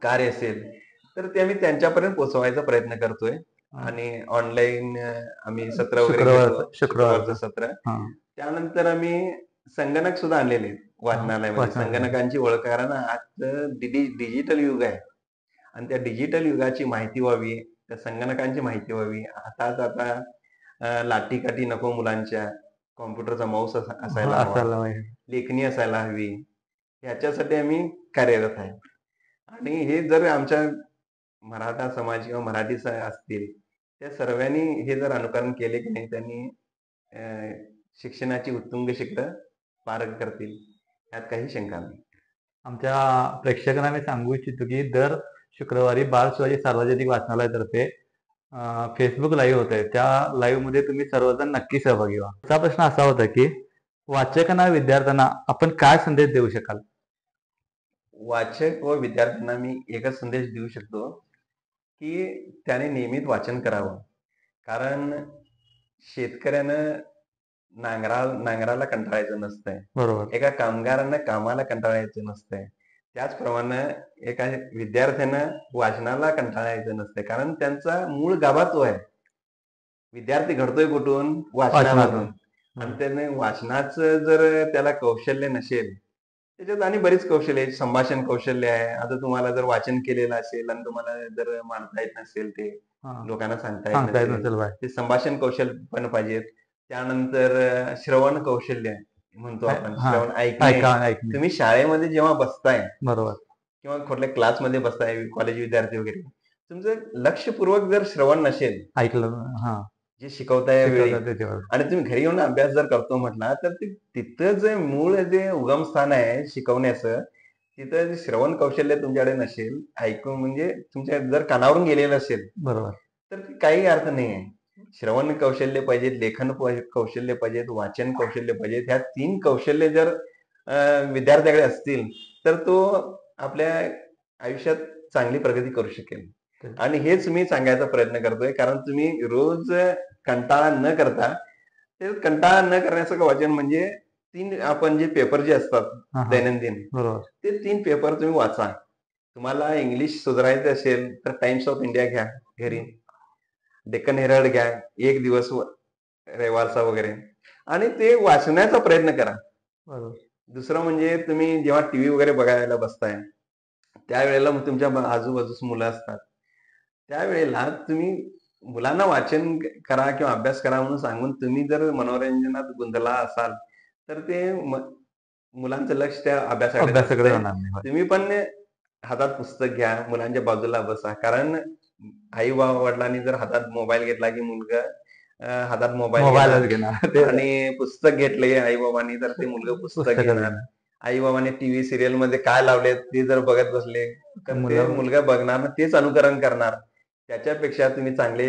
कार्य असेल, तर ते आम्ही त्यांच्यापर्यंत पोहोचवायचा प्रयत्न करतोय. आणि ऑनलाईन आम्ही सत्र वगैरे घेतो, शुक्रवारचं सत्र. त्यानंतर आम्ही संगणक सुद्धा आणलेले आहेत वाचनालयामध्ये. संगणकांची ओळख, कारण आज डिजिटल युग आहे आणि त्या डिजिटल युगाची माहिती व्हावी, त्या संगणकांची माहिती व्हावी. आता लाठी-काठी नको मुलांच्या, कॉम्प्युटरचा माऊस असायला हवा, लेखणी असायला हवी, ह्याच्यासाठी आम्ही कार्यरत आहे. आणि हे जर आमच्या मराठा समाज किंवा मराठी असतील, त्या सर्वांनी हे जर अनुकरण केले की नाही, त्यांनी शिक्षणाची उत्तुंग शिखरं पार करतील, यात काही शंका नाही. आमच्या प्रेक्षकांना मी सांगू इच्छितो की दर शुक्रवारी बाल शिवाजी सार्वजनिक वाचनालयातर्फे फेसबुक लाईव्ह होत आहे. त्या लाईव्ह मध्ये तुम्ही सर्वजण नक्की सहभागी व्हा. पुढचा प्रश्न असा होता की वाचकांना, विद्यार्थ्यांना आपण काय संदेश देऊ शकाल? वाचक व विद्यार्थ्यांना मी एकच संदेश देऊ शकतो, की त्याने नियमित वाचन करावं. कारण शेतकऱ्यानं नांगराला कंटाळायचं नसतंय. बरोबर. एका कामगारानं कामाला कंटाळायचं नसतंय. त्याचप्रमाणे एका विद्यार्थ्यानं वाचनाला कंटाळायचं नसतंय. कारण त्यांचा मूळ गाभा तो आहे. विद्यार्थी घडतोय कुठून? वाचनामधून. वाचनातून. आणि बरोबर. त्याने वाचनाचं जर त्याला कौशल्य नसेल, त्याच्यात आणि बरीच कौशल्य आहेत. संभाषण कौशल्य आहे. आता तुम्हाला जर वाचन केलेलं असेल आणि तुम्हाला जर मांडता येत नसेल ते, हां. लोकांना सांगता येत सांगता येत नसेल, नसेल बाय. ते संभाषण कौशल्य पण पाहिजेत. त्यानंतर श्रवण कौशल्य म्हणतो आपण, हां. श्रवण ऐकणे. ऐकणे. तुम्ही शाळेमध्ये जेव्हा बसताय बरोबर. किंवा कुठल्या क्लासमध्ये बसताय, कॉलेज विद्यार्थी वगैरे, तुमचं लक्षपूर्वक जर श्रवण नसेल, ऐकलं. हां. जे शिकवताय वेळी, शिकवतात त्याच्यावर. आणि तुम्ही घरी येऊन अभ्यास जर करतो म्हटला, तर तिथं जे मूळ जे उगमस्थान आहे शिकवण्याचं, तिथं जे श्रवण कौशल्य तुमच्याकडे नसेल, ऐकून म्हणजे तुमच्या जर कानावरून गेलेलं असेल, बरोबर. तर काही अर्थ नाही आहे. श्रवण कौशल्य पाहिजे, लेखन कौशल्य पाहिजेत, वाचन कौशल्य पाहिजे. ह्या 3 कौशल्य जर विद्यार्थ्याकडे असतील, तर तो आपल्या आयुष्यात चांगली प्रगती करू शकेल. आणि हेच मी सांगायचा प्रयत्न करतोय, कारण तुम्ही रोज कंटाळा न करता, ते कंटाळा न करण्याचं वाचन म्हणजे 3 आपण जे पेपर जे असतात हां, हां. दैनंदिन, बरोबर. ते 3 पेपर तुम्ही वाचा. तुम्हाला इंग्लिश सुधारायचं असेल, तर टाइम्स ऑफ इंडिया घ्या घरी. डेक्कन हेरल्ड घ्या, एक दिवस रविवारचा वगैरे, आणि ते वाचण्याचा प्रयत्न करा. बरोबर. दुसरं म्हणजे तुम्ही जेव्हा टीव्ही वगैरे बघायला बसताय, त्यावेळेला मग तुमच्या आजूबाजूस मुलं असतात. त्यावेळेला तुम्ही मुलांना वाचन करा किंवा अभ्यास करा म्हणून सांगून तुम्ही जर मनोरंजनात गुंतला असाल, तर ते मुलांचं लक्ष त्या अभ्यासाकडे अभ्यासाकडे नसतंय. जाणार नाही. होय. तुम्ही पण हातात पुस्तक घ्या, मुलांच्या बाजूला बसा. कारण आई-वडिलांनी जर हातात मोबाईल घेतला, की मुलगा हातात मोबाईल घेणार, मोबाईलच घेणार. ते आणि पुस्तक घेतले आई-बाबांनी, तर ते मुलगा पुस्तक पुस्तकच घेणार. घेणार. आई-बाबांनी टीव्ही सिरियलमध्ये काय लावले ते जर बघत बसले, तर तर ते मुलं मुलगा बघणार ना, तेच अनुकरण करणार. त्याच्यापेक्षा तुम्ही चांगले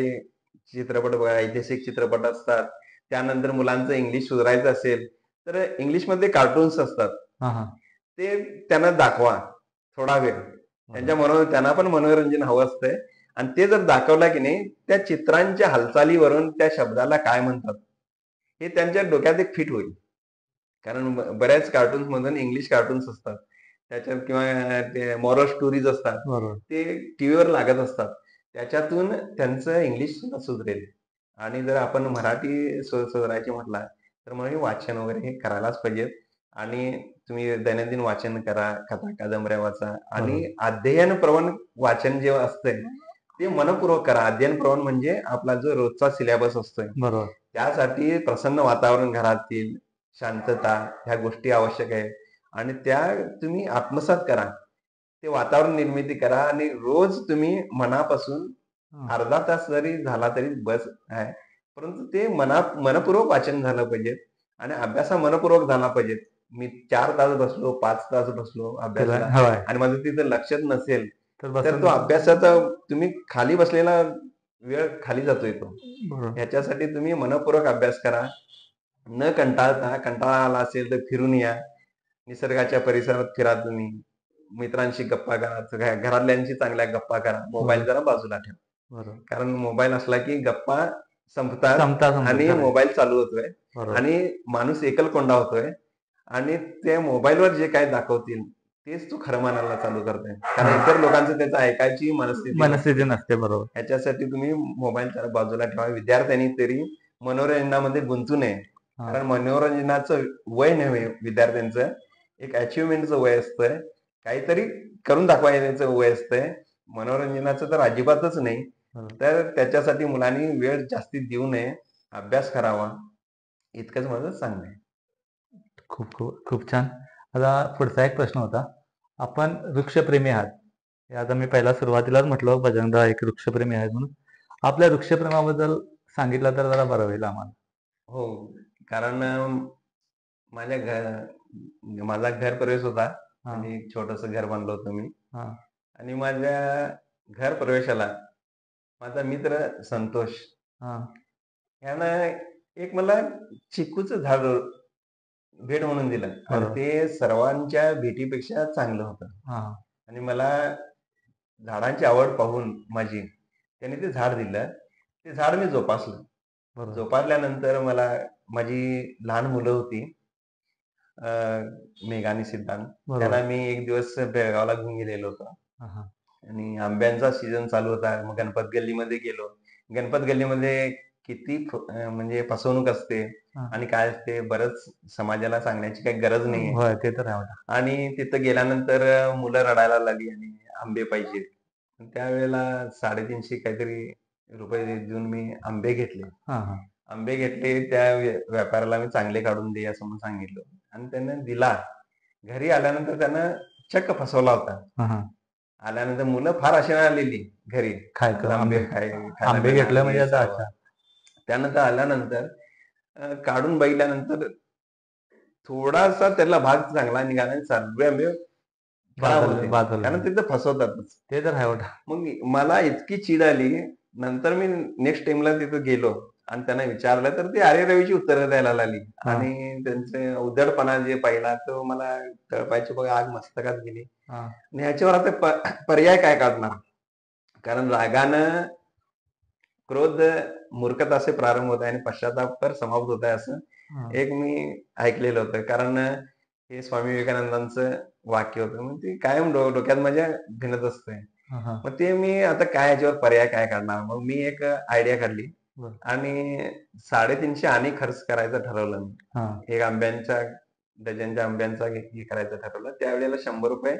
चित्रपट बघा, ऐतिहासिक चित्रपट असतात. त्यानंतर मुलांचं इंग्लिश सुधारायचं असेल, तर इंग्लिशमध्ये कार्टून्स असतात. हां, हां. ते त्यांना दाखवा थोडा वेळ. त्यांना पण मनोरंजन हवं असतंय, आणि ते जर दाखवलं की नाही, त्या चित्रांच्या हालचालीवरून त्या शब्दाला काय म्हणतात, हे त्यांच्या डोक्यात एक फिट होईल. कारण बऱ्याच कार्टून्स मधून इंग्लिश कार्टून्स असतात. त्याच्यात किंवा ते मॉरल स्टोरीज असतात. बरोबर. ते टीव्हीवर लागत असतात. त्याच्यातून त्यांचं इंग्लिश सुधरेल. आणि जर आपण मराठी सुधारायची म्हटला, तर मग हे वाचन वगैरे हे करायलाच पाहिजेत. आणि तुम्ही दैनंदिन वाचन करा, कथा कादंबऱ्या वाचा, आणि बरोबर. अध्ययनप्रवण वाचन जे असतंय, ते मनःपूर्वक करा. अध्ययनप्रवण म्हणजे आपला जो रोजचा सिलेबस असतोय, बरोबर. त्यासाठी प्रसन्न वातावरण घरातील, शांतता, ह्या गोष्टी आवश्यक आहे. आणि त्या तुम्ही आत्मसात करा. ते वातावरण निर्मिती करा, आणि रोज तुम्ही मनापासून हां. अर्धा तास जरी झाला तरी बस आहे. परंतु ते मनःपूर्वक वाचन झालं पाहिजे, आणि अभ्यास हा मनःपूर्वक झाला पाहिजे. मी 4 तास बसलो, 5 तास बसलो त्याला अभ्यासाला, होय. आणि माझं तिथं लक्षच नसेल, तर तर बसून तो अभ्यासाचा तुम्ही खाली बसलेला वेळ खाली जातोय तो. बरोबर. ह्याच्यासाठी तुम्ही मनःपूर्वक अभ्यास करा. न कंटाळता, कंटाळा आला असेल तर फिरून या. निसर्गाच्या परिसरात फिरा तुम्ही. मित्रांशी गप्पा करा. घरातल्यांशी चांगल्या गप्पा करा. मोबाईल बरोबर. जरा बाजूला ठेवा. बरोबर. कारण मोबाईल असला की गप्पा संपतात, समजून आणि खरं. मोबाईल चालू होतोय, बरोबर. आणि माणूस एकलकोंडा होतोय, आणि त्या मोबाईलवर जे काही दाखवतील तेच तो खरं मानायला चालू करतोय. कारण हां. इतर लोकांचं त्याचं ऐकायची मनस्थिती मनस्थिती नसते. नसते. बरोबर. ह्याच्यासाठी तुम्ही मोबाईल जरा बाजूला ठेवा. विद्यार्थ्यांनी तरी मनोरंजनामध्ये गुंतू नये. हां. कारण मनोरंजनाचं वय नव्हे विद्यार्थ्यांचं, एक अचिव्हमेंटचं वय असतंय. काहीतरी करून दाखवायचं वय असतंय. मनोरंजनाचं तर अजिबातच नाही. बरोबर. तर त्याच्यासाठी मुलांनी वेळ जास्ती देऊ नये. अभ्यास करावा. इतकंच माझं सांगणं आहे. खूप खूप खूप छान. आता पुढचा एक प्रश्न होता. आपण वृक्षप्रेमी आहात. हे आता मी पहिला सुरुवातीलाच म्हटलं बजरंगदा एक वृक्षप्रेमी आहेत म्हणून. आपल्या वृक्षप्रेमाबद्दल सांगितलं तर जरा बरं होईल आम्हाला. हो. कारण माझ्या माझा घर प्रवेश होता. हां. म्हणजे एक छोटंसं घर बांधलं होतं मी. हां. आणि माझ्या घर प्रवेशाला माझा मित्र संतोष हां. यानं एक मला चिकूचं झाड भेट म्हणून दिलं आणि बरोबर. ते सर्वांच्या भेटीपेक्षा चांगलं होतं. हां, हां. आणि मला झाडांची आवड पाहून माझी, त्याने ते झाड दिलं. ते झाड मी जोपासलं. बरोबर, जोपासल्यानंतर मला माझी लहान मुलं होती, अ, मेघा आणि सिद्धांत. बरोबर. त्यांना मी एक दिवस बेळगावला घेऊन गेलेलो होतो हां, हां. आणि आंब्यांचा सीझन चालू होता. मग गणपत गल्लीमध्ये गेलो. गणपत गल्लीमध्ये किती म्हणजे फसवणूक असते हां. आणि काय असते बरंच समाजाला सांगण्याची काही गरज नाहीये. होय, ते तर आहे बघा. आणि तिथं गेल्यानंतर मुलं रडायला लागली आणि आंबे पाहिजे. त्यावेळेला 350 काहीतरी रुपये देऊन मी आंबे घेतले. हां, हां. आंबे घेतले त्या व्यापाऱ्याला मी चांगले काढून दे असं म्हणून सांगितलं आणि त्यानं दिला. घरी आल्यानंतर त्यानं चक्क फसवला होता. हां, हां. आल्यानंतर मुलं फार आशेने आलेली घरी. आज खायचं आंबे आंबे खायला आंबे मिळणार घेतलं म्हणजे हे आता सर्व. अच्छा. त्यानंतर आल्यानंतर काढून बघितल्यानंतर थोडासा त्यातला भाग चांगला निघाला आणि सगळे आंबे खराब बाजारला होते. बाजारला. कारण तिथं फसवतातच. ते तर आहे बघा. मग मला इतकी चीड आली. नंतर मी नेक्स्ट टाइमला तिथं गेलो आणि त्यांना विचारलं तर ते अरेरावीची उत्तरं द्यायला लागली हां, आणि त्यांचे उद्धटपणा जे पहिला तो मला तळपायची बघा आग मस्तकात गेली. हां, आणि ह्याच्यावर आता पर्याय काय काढणार? कारण रागानं क्रोध मूर्खता असे प्रारंभ होत आहे आणि पश्चाताप तर समाप्त होत आहे असं हां, एक मी ऐकलेलं होतं. कारण हे स्वामी विवेकानंदांचं वाक्य होतं. मग ते कायम डोक्यात माझ्या भिनत असतंय. हां, हां. मग ते मी आता काय याच्यावर पर्याय काय काढणार? मग मी एक आयडिया काढली बरं. आणि 350 आणि खर्च करायचं ठरवलं मी. हां, एक आंब्यांच्या डझनच्या आंब्यांचा हे करायचं ठरवलं. त्यावेळेला ₹100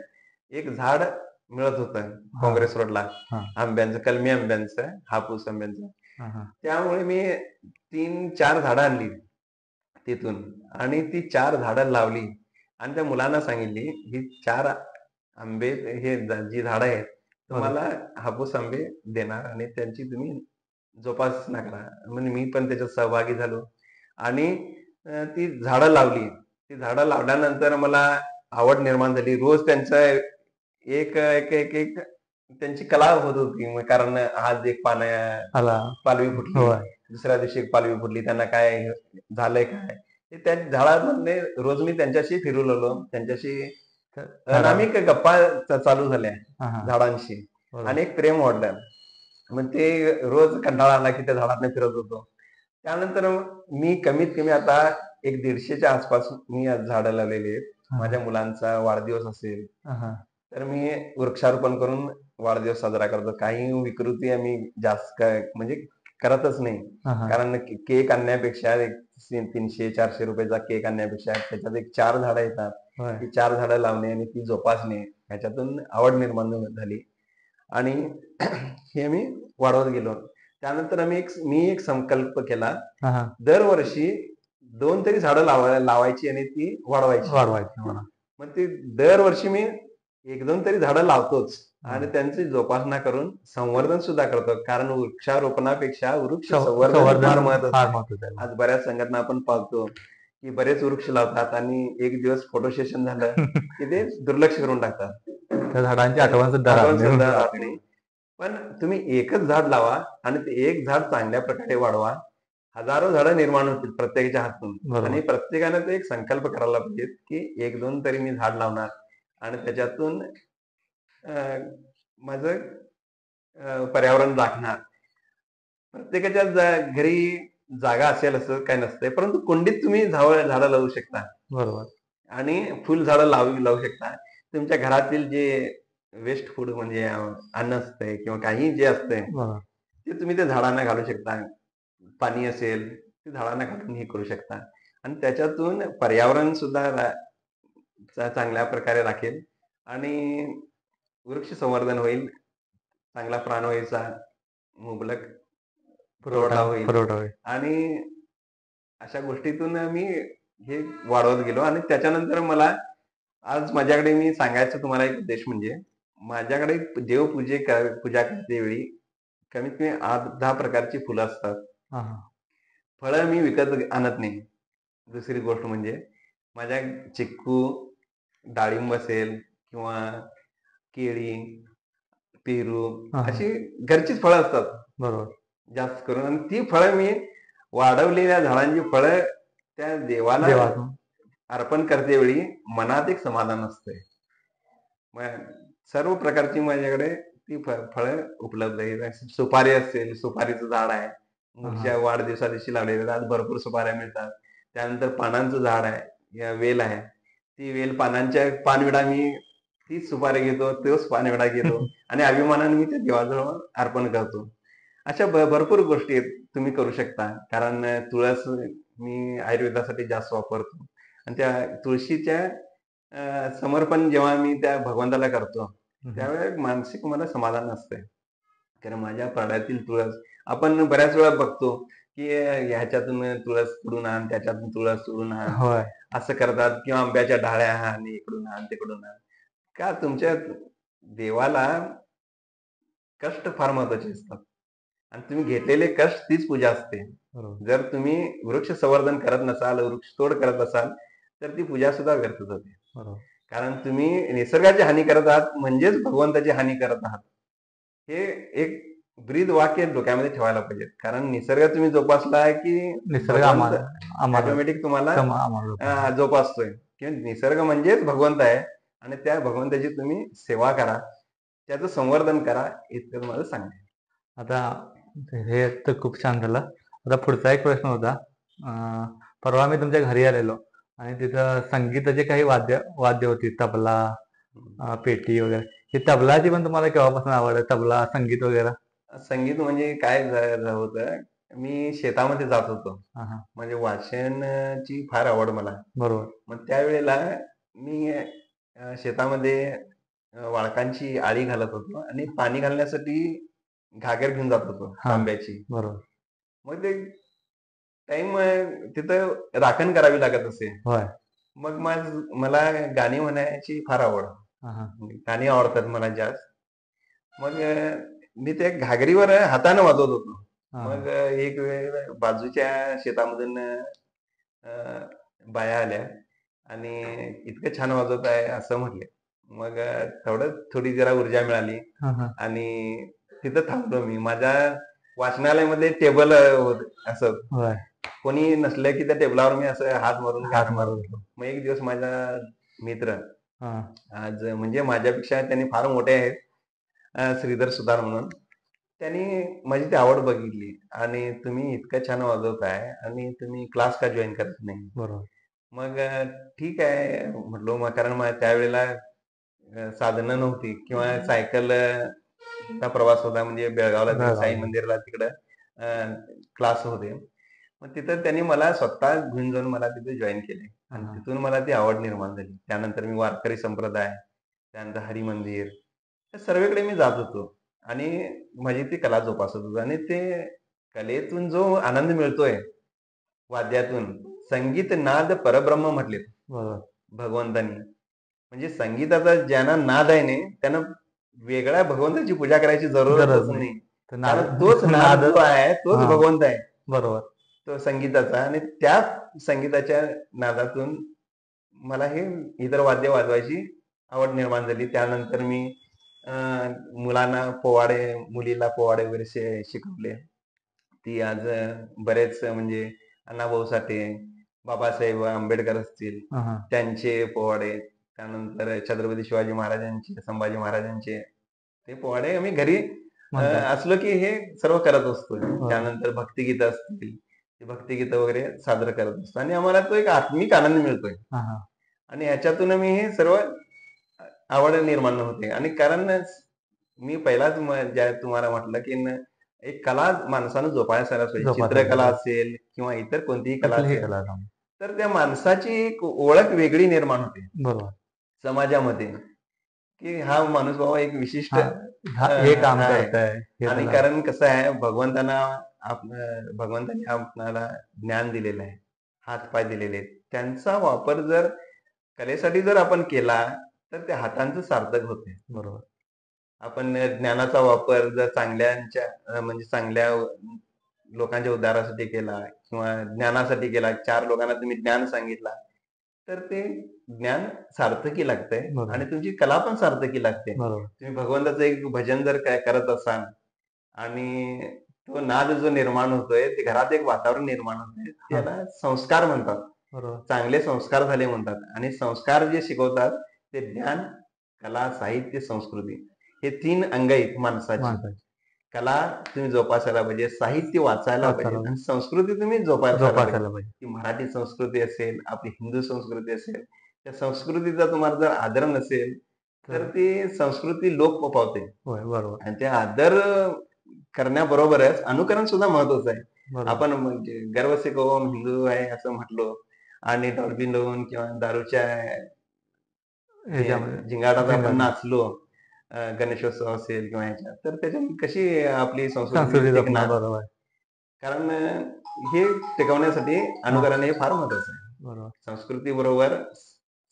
एक झाड मिळत होतं हां, काँग्रेस रोडला. हां, आंब्यांचं, कलमी आंब्यांचं, हापूस आंब्यांचं. हां, हां. त्यामुळे मी 3-4 झाडं आणली तिथून आणि ती 4 झाडं लावली आणि त्या मुलांना सांगितली, ही 4 आंबे हे जी झाडं आहेत, बरोबर. तुम्हाला हापूस आंबे देणार आणि त्यांची तुम्ही जोपासना करा. म्हणजे मी पण त्याच्यात सहभागी झालो आणि ती झाडं लावली. ती झाडं लावल्यानंतर मला आवड निर्माण झाली. रोज त्यांचं एक त्यांची कला होत होती. मग कारण आज एक आला. पालवी फुटली, होय. दुसऱ्या दिवशी एक पालवी फुटली. त्यांना काय झालंय काय? ते त्या झाडामधले रोज मी त्यांच्याशी फिरू लागलो. त्यांच्याशी ठराव. अनामिक गप्पा चालू झाल्या हां, हां. झाडांशी बरोबर. आणि एक प्रेम वाढलं. मग ते रोज कंटाळा आला की त्या झाडातनं फिरत होतो. त्यानंतर मी कमीत कमी आता एक 150च्या आसपास मी आज झाडं लावलेली आहेत. हां, माझ्या हां. मुलांचा वाढदिवस असेल, हां, हां. तर मी वृक्षारोपण करून वाढदिवस साजरा करतो. काही विकृती आम्ही जास्त काय म्हणजे करतच नाही. हां, हां. कारण केक आणण्यापेक्षा एक ₹300-400 चा केक आणण्यापेक्षा त्याच्यात एक 4 झाडं येतात. होय. ती 4 झाडं लावणे आणि ती जोपासणे ह्याच्यातून आवड निर्माण झाली आणि हे मी वाढवत गेलो. त्यानंतर मी एक संकल्प केला. हां, हां. दरवर्षी 2 तरी झाडं लावायची आणि ती वाढवायची. वाढवायचं म्हणा. मग ते दरवर्षी मी 1-2 तरी झाडं लावतोच आणि हां. त्यांची जोपासना करून संवर्धन सुद्धा करतो. कारण वृक्षारोपणापेक्षा वृक्ष सं संवर्धन हे फार संवर्धन महत्वाचं फार आहे. महत्वाचं आहे बघा. आज बऱ्याच संघटना आपण पाहतो, की बरेच वृक्ष लावतात आणि एक दिवस फोटो सेशन झालं, की ते दुर्लक्ष करून टाकतात. त्या झाडांची आठवण सुद्धा राहत आठवण नाही. सुद्धा राहत नाही. पण तुम्ही एकच झाड लावा आणि ते एक झाड चांगल्या प्रकारे वाढवा. हजारो झाडं निर्माण होतील प्रत्येकाच्या हातून आणि बरोबर. प्रत्येकानं ते एक संकल्प करायला पाहिजे, की 1-2 तरी मी झाड लावणार आणि त्याच्यातून माझं पर्यावरण राखणार. प्रत्येकाच्या घरी जागा असेल असं काही नसतंय. परंतु कुंडीत तुम्ही झाडं लावू शकता बरोबर. आणि फुलझाडं लावू शकता. तुमच्या घरातील जे वेस्ट फूड म्हणजे अन्न असतंय किंवा काही जे असतंय, बरोबर. ते तुम्ही त्या झाडांना घालू शकता. पाणी असेल, ते झाडांना घालून हे करू शकता आणि त्याच्यातून पर्यावरण सुद्धा चांगल्या प्रकारे राखेल आणि वृक्ष संवर्धन होईल. चांगला प्राणवायूचा मुबलक पुरवठा होईल पुरवठा होईल. आणि अशा गोष्टीतून मी हे वाढवत गेलो आणि त्याच्यानंतर मला आज माझ्याकडे मी सांगायचं तुम्हाला एक उद्देश म्हणजे माझ्याकडे पूजा करते वेळी कमीत कमी 8-10 प्रकारची फुलं असतात. हां, हां. फळं मी विकत आणत नाही. दुसरी गोष्ट म्हणजे माझ्या चिक्कू, डाळिंब असेल किंवा केळी, पेरू हां, हां. अशी घरचीच फळं असतात बरोबर. जास्त करून आणि ती फळं मी वाढवलेल्या झाडांची फळं त्या देवाला देवातून अर्पण करतेवेळी मनात एक समाधान असतंय. मग सर्व प्रकारची माझ्याकडे ती फळं उपलब्ध आहेत. सुपारी असेल, सुपारीचं झाड आहे. हा हा मूळच्या वाढदिवसा दिवशी लावलेलं आज भरपूर सुपाऱ्या मिळतात. त्यानंतर पानांचं झाड आहे, या वेल आहे. ती वेल पानांच्या पानविडा मी तीच सुपारी घेतो, तोच पानविडा घेतो आणि अभिमानाने मी ते देवाजवळ अर्पण करतो. अशा भरपूर गोष्टी आहेत तुम्ही करू शकता. कारण तुळस मी आयुर्वेदासाठी जास्त वापरतो आणि त्या तुळशीच्या समर्पण जेव्हा मी त्या भगवंताला करतो, त्यावेळेस मानसिक मला समाधान असतंय. कारण माझ्या पाड्यातील तुळस आपण बऱ्याच वेळा बघतो, की ह्याच्यातून तुळस तोडून आण, त्याच्यातून तुळस तोडून आण, होय असं करतात किंवा आंब्याच्या डाळ्या आण, इकडून आण, तिकडून आण. का तुमच्या देवाला कष्ट फार महत्वाचे असतात आणि तुम्ही घेतलेले कष्ट तीच पूजा असते. बरोबर जर तुम्ही वृक्ष संवर्धन करत नसाल, वृक्षतोड करत असाल, तर ती पूजा सुद्धा व्यर्थ जाते. बरोबर कारण तुम्ही निसर्गाची हानी करत आहात म्हणजेच भगवंताची हानी करत आहात. हे एक ब्रीद वाक्य डोक्यामध्ये ठेवायला पाहिजे. कारण निसर्ग तुम्ही जोपासला की निसर्ग भगवंत आम्हाला ऑटोमॅटिक तुम्हाला आम्हाला जोपासतोय. किंवा निसर्ग म्हणजेच भगवंत आहे आणि त्या भगवंताची तुम्ही सेवा करा, त्याचं संवर्धन करा, इतकं माझं सांगणं आहे. आता हे तर खूप छान झालं. आता पुढचा एक प्रश्न होता. परवा मी तुमच्या घरी आलेलो आणि तिथं संगीताचे काही वाद्य होती. तबला, पेटी वगैरे. ही तबलाची पण तुम्हाला केव्हापासून आवड आहे? तबला, संगीत वगैरे? संगीत म्हणजे काय झालं होतं, मी शेतामध्ये जात होतो. हा हा म्हणजे वाचनाची फार आवड मला. बरोबर मग त्यावेळेला मी शेतामध्ये वाळकांची आळी घालत होतो आणि पाणी घालण्यासाठी घागर घेऊन जात होतो हा तांब्याची. बरोबर मग ते टाइम तिथं राखण करावी लागत असे. होय मग मला गाणी म्हणायची फार आवड. हा हा गाणी आवडतात मला जास्त. मग मी ते घागरीवर हाताने वाजवत होतो. हा मग एक वेळ बाजूच्या शेतामधून बाया आल्या आणि इतकं छान वाजवत आहे असं म्हटले. मग थोडी जरा ऊर्जा मिळाली हा हा आणि तिथं थांबलो मी. माझ्या वाचनालयामध्ये टेबल होत असं. होय कोणी नसलं की त्या टेबलावर मी असं हात मारून हात गाणं म्हणत मारत होतो. मग एक दिवस माझा मित्र हा आज म्हणजे माझ्यापेक्षा त्यांनी फार मोठे आहेत, श्रीधर सुतार म्हणून. त्यांनी माझी ती आवड बघितली आणि तुम्ही इतकं छान वाजवताय आणि तुम्ही क्लास का जॉईन करत नाही? बरोबर मग ठीक आहे म्हटलो. मग कारण त्यावेळेला साधनं नव्हती किंवा सायकल चा प्रवास होता. म्हणजे बेळगावला तिकडे साई बेळगावला मंदिरला तिकडं क्लास होते. मग तिथं त्यांनी मला स्वतः घेऊन जाऊन मला तिथे जॉईन केले हा आणि हा तिथून मला ती आवड निर्माण झाली. त्यानंतर मी वारकरी संप्रदाय, त्यानंतर हरिमंदिर, या सर्वीकडे मी जात होतो आणि माझी ती कला जोपासत होतो आणि ते कलेतून जो आनंद मिळतोय वाद्यातून, संगीत नाद परब्रह्म म्हटले बरोबर भगवंतांनी. म्हणजे संगीताचा ज्यांना नाद आहे ने त्यानं वेगळ्या भगवंताची पूजा करायची गरज जरूरच नाही नाही. तर कारण तोच नाद जो नादच आहे तोच हा भगवंत आहे. बरोबर तो संगीताचा आणि त्या संगीताच्या नादातून मला हे इतर वाद्य वाजवायची आवड निर्माण झाली. त्यानंतर मी मुलांना पोवाडे, मुलीला पोवाडे वगैरे शिकवले. ती आज बरेच म्हणजे अण्णाभाऊ साठे, बाबासाहेब आंबेडकर असतील, हा हा त्यांचे पोवाडे, त्यानंतर छत्रपती शिवाजी महाराजांचे, संभाजी महाराजांचे ते पोवाडे आम्ही घरी म्हणतात असलो की हे सर्व करत असतो. होय त्यानंतर भक्तिगीतं असतील, ते भक्तिगीतं वगैरे सादर करत असतो आणि आम्हाला तो एक आत्मिक आनंद मिळतोय हा हा आणि ह्याच्यातून मी हे सर्व आवड निर्माण होते आणि कारण मी पहिलाच ज्या तुम्हाला म्हटलं की एक कला माणसानं जोपासायला पाहिजे. जोपासायला चित्रकला पाहिजे. असेल किंवा इतर कोणतीही कला कुठलीही असेल, कला सांग तर त्या माणसाची एक ओळख वेगळी निर्माण होते बरोबर समाजामध्ये, की हा माणूस बाबा एक विशिष्ट हा हे काम आहे. करताय हे आणि त्याला कारण कसं आहे, भगवंतांनी आपल्याला ज्ञान दिलेलं आहे, हात पाय दिलेले आहेत. त्यांचा वापर जर कलेसाठी जर आपण केला तर त्या हातांचं सार्थक होते. बरोबर आपण ज्ञानाचा वापर जर म्हणजे चांगल्या लोकांच्या उद्धारासाठी केला किंवा ज्ञानासाठी केला, 4 लोकांना तुम्ही ज्ञान सांगितला, तर ते ज्ञान सार्थकी लागतंय बरोबर आणि तुमची कला पण सार्थकी लागते. बरोबर तुम्ही भगवंताचं एक भजन जर काय करत असाल आणि तो नाद जो निर्माण होतोय, ते घरात एक वातावरण निर्माण होतंय, हा त्याला संस्कार म्हणतात. बरोबर. चांगले संस्कार झाले म्हणतात. आणि संस्कार जे शिकवतात ते ज्ञान, कला, साहित्य, संस्कृती हे 3 अंग आहेत माणसाची. माणसाची. कला तुम्ही जोपासायला पाहिजे, साहित्य वाचायला पाहिजे आणि संस्कृती तुम्ही जोपासायला पाहिजे. जोपासायला पाहिजे. ती मराठी संस्कृती असेल, आपली हिंदू संस्कृती असेल, त्या संस्कृतीचा तुम्हाला जर आदर नसेल तर ती संस्कृती लोप पावते. होय, बरोबर. आणि ते आदर करण्याबरोबरच अनुकरण सुद्धा महत्वाचं आहे. बरोबर. आपण म्हणजे गर्व से कहो हम हिंदू आहे असं म्हटलो आणि डॉल्बी लावून किंवा दारूच्या ह्याच्यामध्ये झिंगाटात आपण झिंगाट. नाचलो, गणेशोत्सव असेल किंवा ह्याच्यात, तर त्याच्यात कशी आपली संस्कृती संस्कृती जपणं. टिकणार? बरोबर. कारण हे टिकवण्यासाठी अनुकरण हे फार महत्वाचं आहे. बरोबर. संस्कृती बरोबर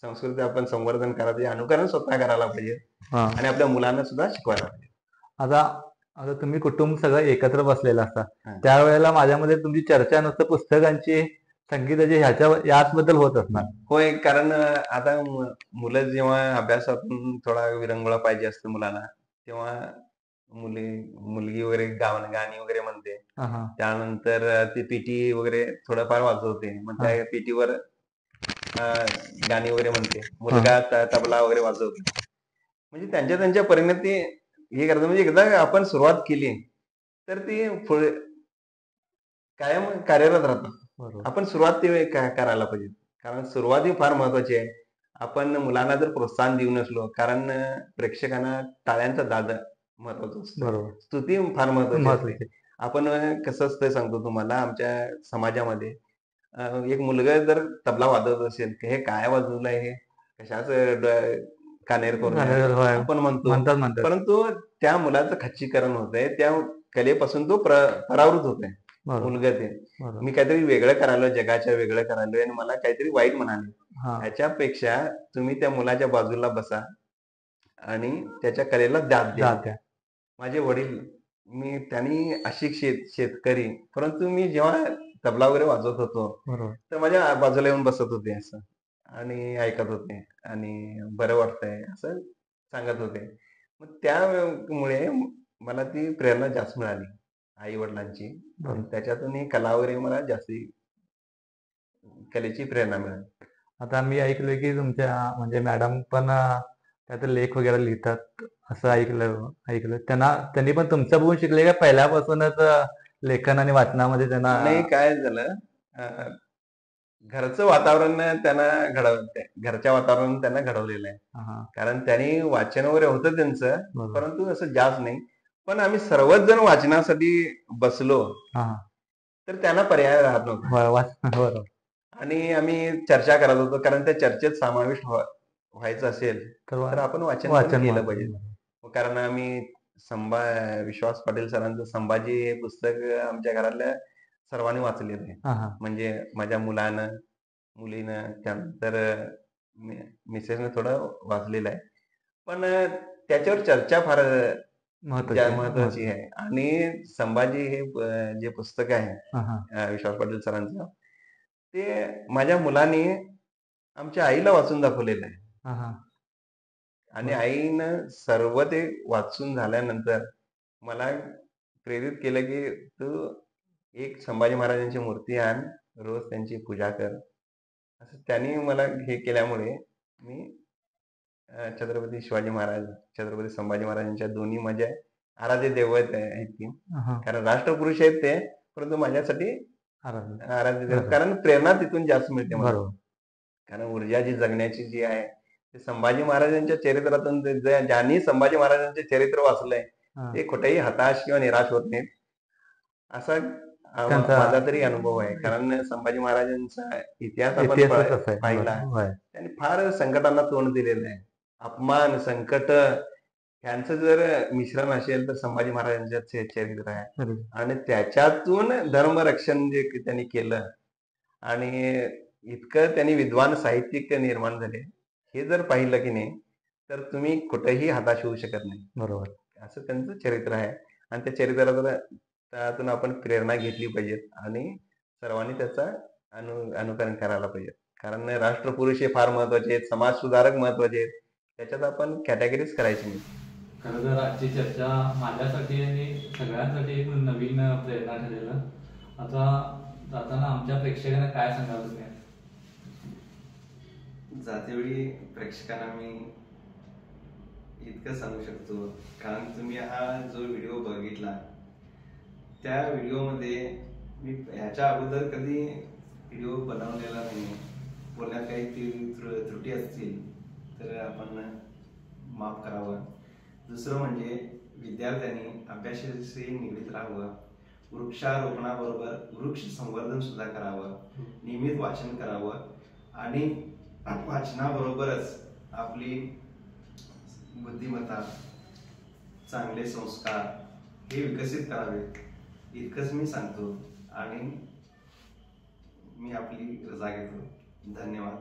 संस्कृती आपण संवर्धन करायचे, अनुकरण स्वतः करायला पाहिजे हां. आणि आपल्या मुलांना सुद्धा शिकवायला पाहिजे. आता आता तुम्ही कुटुंब सगळं एकत्र बसलेलं असता, हां. त्यावेळेला माझ्यामध्ये तुमची चर्चा नुसतं पुस्तकांची, संगीताची याचबद्दल होत असणार. होय, कारण आता मुलं जेव्हा अभ्यासातून थोडा विरंगुळा पाहिजे असतो मुलांना, तेव्हा मुलगी वगैरे गाणी वगैरे म्हणते. हां, हां. त्यानंतर ती पीटी वगैरे थोडंफार वाजवते. मग त्या पीटीवर गाणी वगैरे म्हणते. मुलगा तबला वगैरे वाजवतो. म्हणजे त्यांच्या परीने ते हे करतात. म्हणजे एकदा आपण सुरुवात केली तर ती पुढे कायम कार्यरत राहतात. बरोबर. आपण सुरुवात ते करायला पाहिजे. कारण सुरुवात ही फार महत्वाची आहे. आपण मुलांना जर प्रोत्साहन देऊ नसलो, कारण प्रेक्षकांना टाळ्यांचा दाद महत्वाचा असतो. बरोबर. स्तुती फार महत्वाची असते. महत्वाची. आपण कसं असतं सांगतो तुम्हाला, आमच्या समाजामध्ये एक मुलगा जर तबला वाजवत असेल, हे काय वाजवलंय हे? कशाच कानेर करून होय. आपण म्हणतो. म्हणतात. परंतु त्या मुलाचं खच्चीकरण होतंय. त्या कलेपासून तो परावृत होतोय. बरोबर. मुलगा ते. बरोबर. मी काहीतरी वेगळं करायलो, जगाच्या वेगळं करायलोय आणि मला काहीतरी वाईट म्हणाले. हां. ह्याच्यापेक्षा तुम्ही त्या मुलाच्या बाजूला बसा आणि त्याच्या कलेला दाद द्या. द्या. माझे वडील, त्यांनी अशिक्षित शेतकरी, परंतु मी जेव्हा तबला वगैरे वाजवत होतो, बरोबर. तर माझ्या बाजूला येऊन बसत होते असं आणि ऐकत होते आणि बरं वाटतंय असं सांगत होते. मग त्यामुळे मला ती प्रेरणा जास्त मिळाली आई वडिलांची आणि बरोबर. त्याच्यातून ही कला वगैरे मला जास्ती कलेची प्रेरणा मिळाली. आता मी ऐकलंय की तुमच्या म्हणजे मॅडम पण काहीतरी लेख वगैरे लिहितात असं ऐकलं. त्यांनी पण तुमचं बघून शिकले का पहिल्यापासूनच लेखन आणि वाचनामध्ये त्यांना? नाही, काय झालं, घरचं वातावरण त्यांना घरच्या वातावरण त्यांना घडवलेलं आहे. हां. कारण त्यांनी वाचन वगैरे होतं त्यांचं, बरोबर. परंतु असं जास्त नाही. पण आम्ही सर्वच जण वाचनासाठी बसलो हां. तर त्यांना पर्याय राहत नव्हता. बरोबर. आणि आम्ही चर्चा करत होतो, कारण त्या चर्चेत समाविष्ट व्हायचं असेल तर आपण वाचन पण केलं पाहिजे. कारण आम्ही विश्वास पाटील सरांचं संभाजी हे पुस्तक आमच्या घरातल्या सर्वांनी वाचलेलं आहे. म्हणजे माझ्या मुलीनं, त्यानंतर मिसेसने थोडं वाचलेलं आहे. पण त्याच्यावर चर्चा फार महत्वाची आहे. आणि संभाजी हे जे पुस्तक आहे विश्वास पाटील सरांचं, ते माझ्या मुलाने आमच्या आईला वाचून दाखवलेलं आहे. आणि आईनं सर्व ते वाचून झाल्यानंतर मला प्रेरित केलं की तू एक संभाजी महाराजांची मूर्ती आण, रोज त्यांची पूजा कर. असं त्यांनी मला हे केल्यामुळे मी छत्रपती शिवाजी महाराज, छत्रपती संभाजी महाराजांच्या दोन्ही माझ्या आराध्य दैवत आहेत ती. कारण राष्ट्रपुरुष आहेत ते, परंतु माझ्यासाठी आराध्य दैवत. कारण प्रेरणा तिथून जास्त मिळते मला. कारण ऊर्जा जी जगण्याची जी आहे ते संभाजी महाराजांच्या चरित्रातून, ज्यांनी संभाजी महाराजांचे चरित्र वाचलंय ते कुठेही हताश किंवा निराश होत नाहीत, असा माझा तरी अनुभव आहे. कारण संभाजी महाराजांचा इतिहास आपण पाहिला, त्यांनी फार संकटांना तोंड दिलेलं आहे. अपमान, संकट ह्यांचं जर मिश्रण असेल तर संभाजी महाराजांचं चरित्र आहे. आणि त्याच्यातून धर्मरक्षण जे त्यांनी केलं आणि इतकं त्यांनी विद्वान साहित्यिक निर्माण झाले, हे जर पाहिलं की नाही तर तुम्ही कुठेही हताश होऊ शकत नाही. बरोबर. असं त्यांचं चरित्र आहे आणि त्या चरित्रातून आपण प्रेरणा घेतली पाहिजे आणि सर्वांनी त्याचा अनुकरण करायला पाहिजे. कारण राष्ट्रपुरुष हे फार महत्वाचे आहेत, समाज सुधारक महत्वाचे आहेत, त्याच्यात आपण कॅटेगरीज करायची नाही. खरं तर आजची चर्चा माझ्यासाठी आणि सगळ्यांसाठी एक नवीन प्रेरणा ठरलेलं. आता जाताना आमच्या प्रेक्षकांना काय सांगाल तुम्ही? जातेवेळी प्रेक्षकांना मी इतकं सांगू शकतो, कारण तुम्ही हा जो व्हिडिओ बघितला त्या व्हिडिओमध्ये मी ह्याच्या अगोदर कधी व्हिडिओ बनवलेला नाही. बोलण्यात काही त्रुटी असतील तर आपण माफ करावं. दुसरं म्हणजे विद्यार्थ्यांनी अभ्यासाशी निगडीत राहावं. वृक्षारोपणाबरोबर वृक्ष संवर्धन सुद्धा करावं. नियमित वाचन करावं आणि वाचनाबरोबरच आपली बुद्धिमत्ता, चांगले संस्कार हे विकसित करावेत, इतकंच मी सांगतो आणि मी आपली रजा घेतो. धन्यवाद.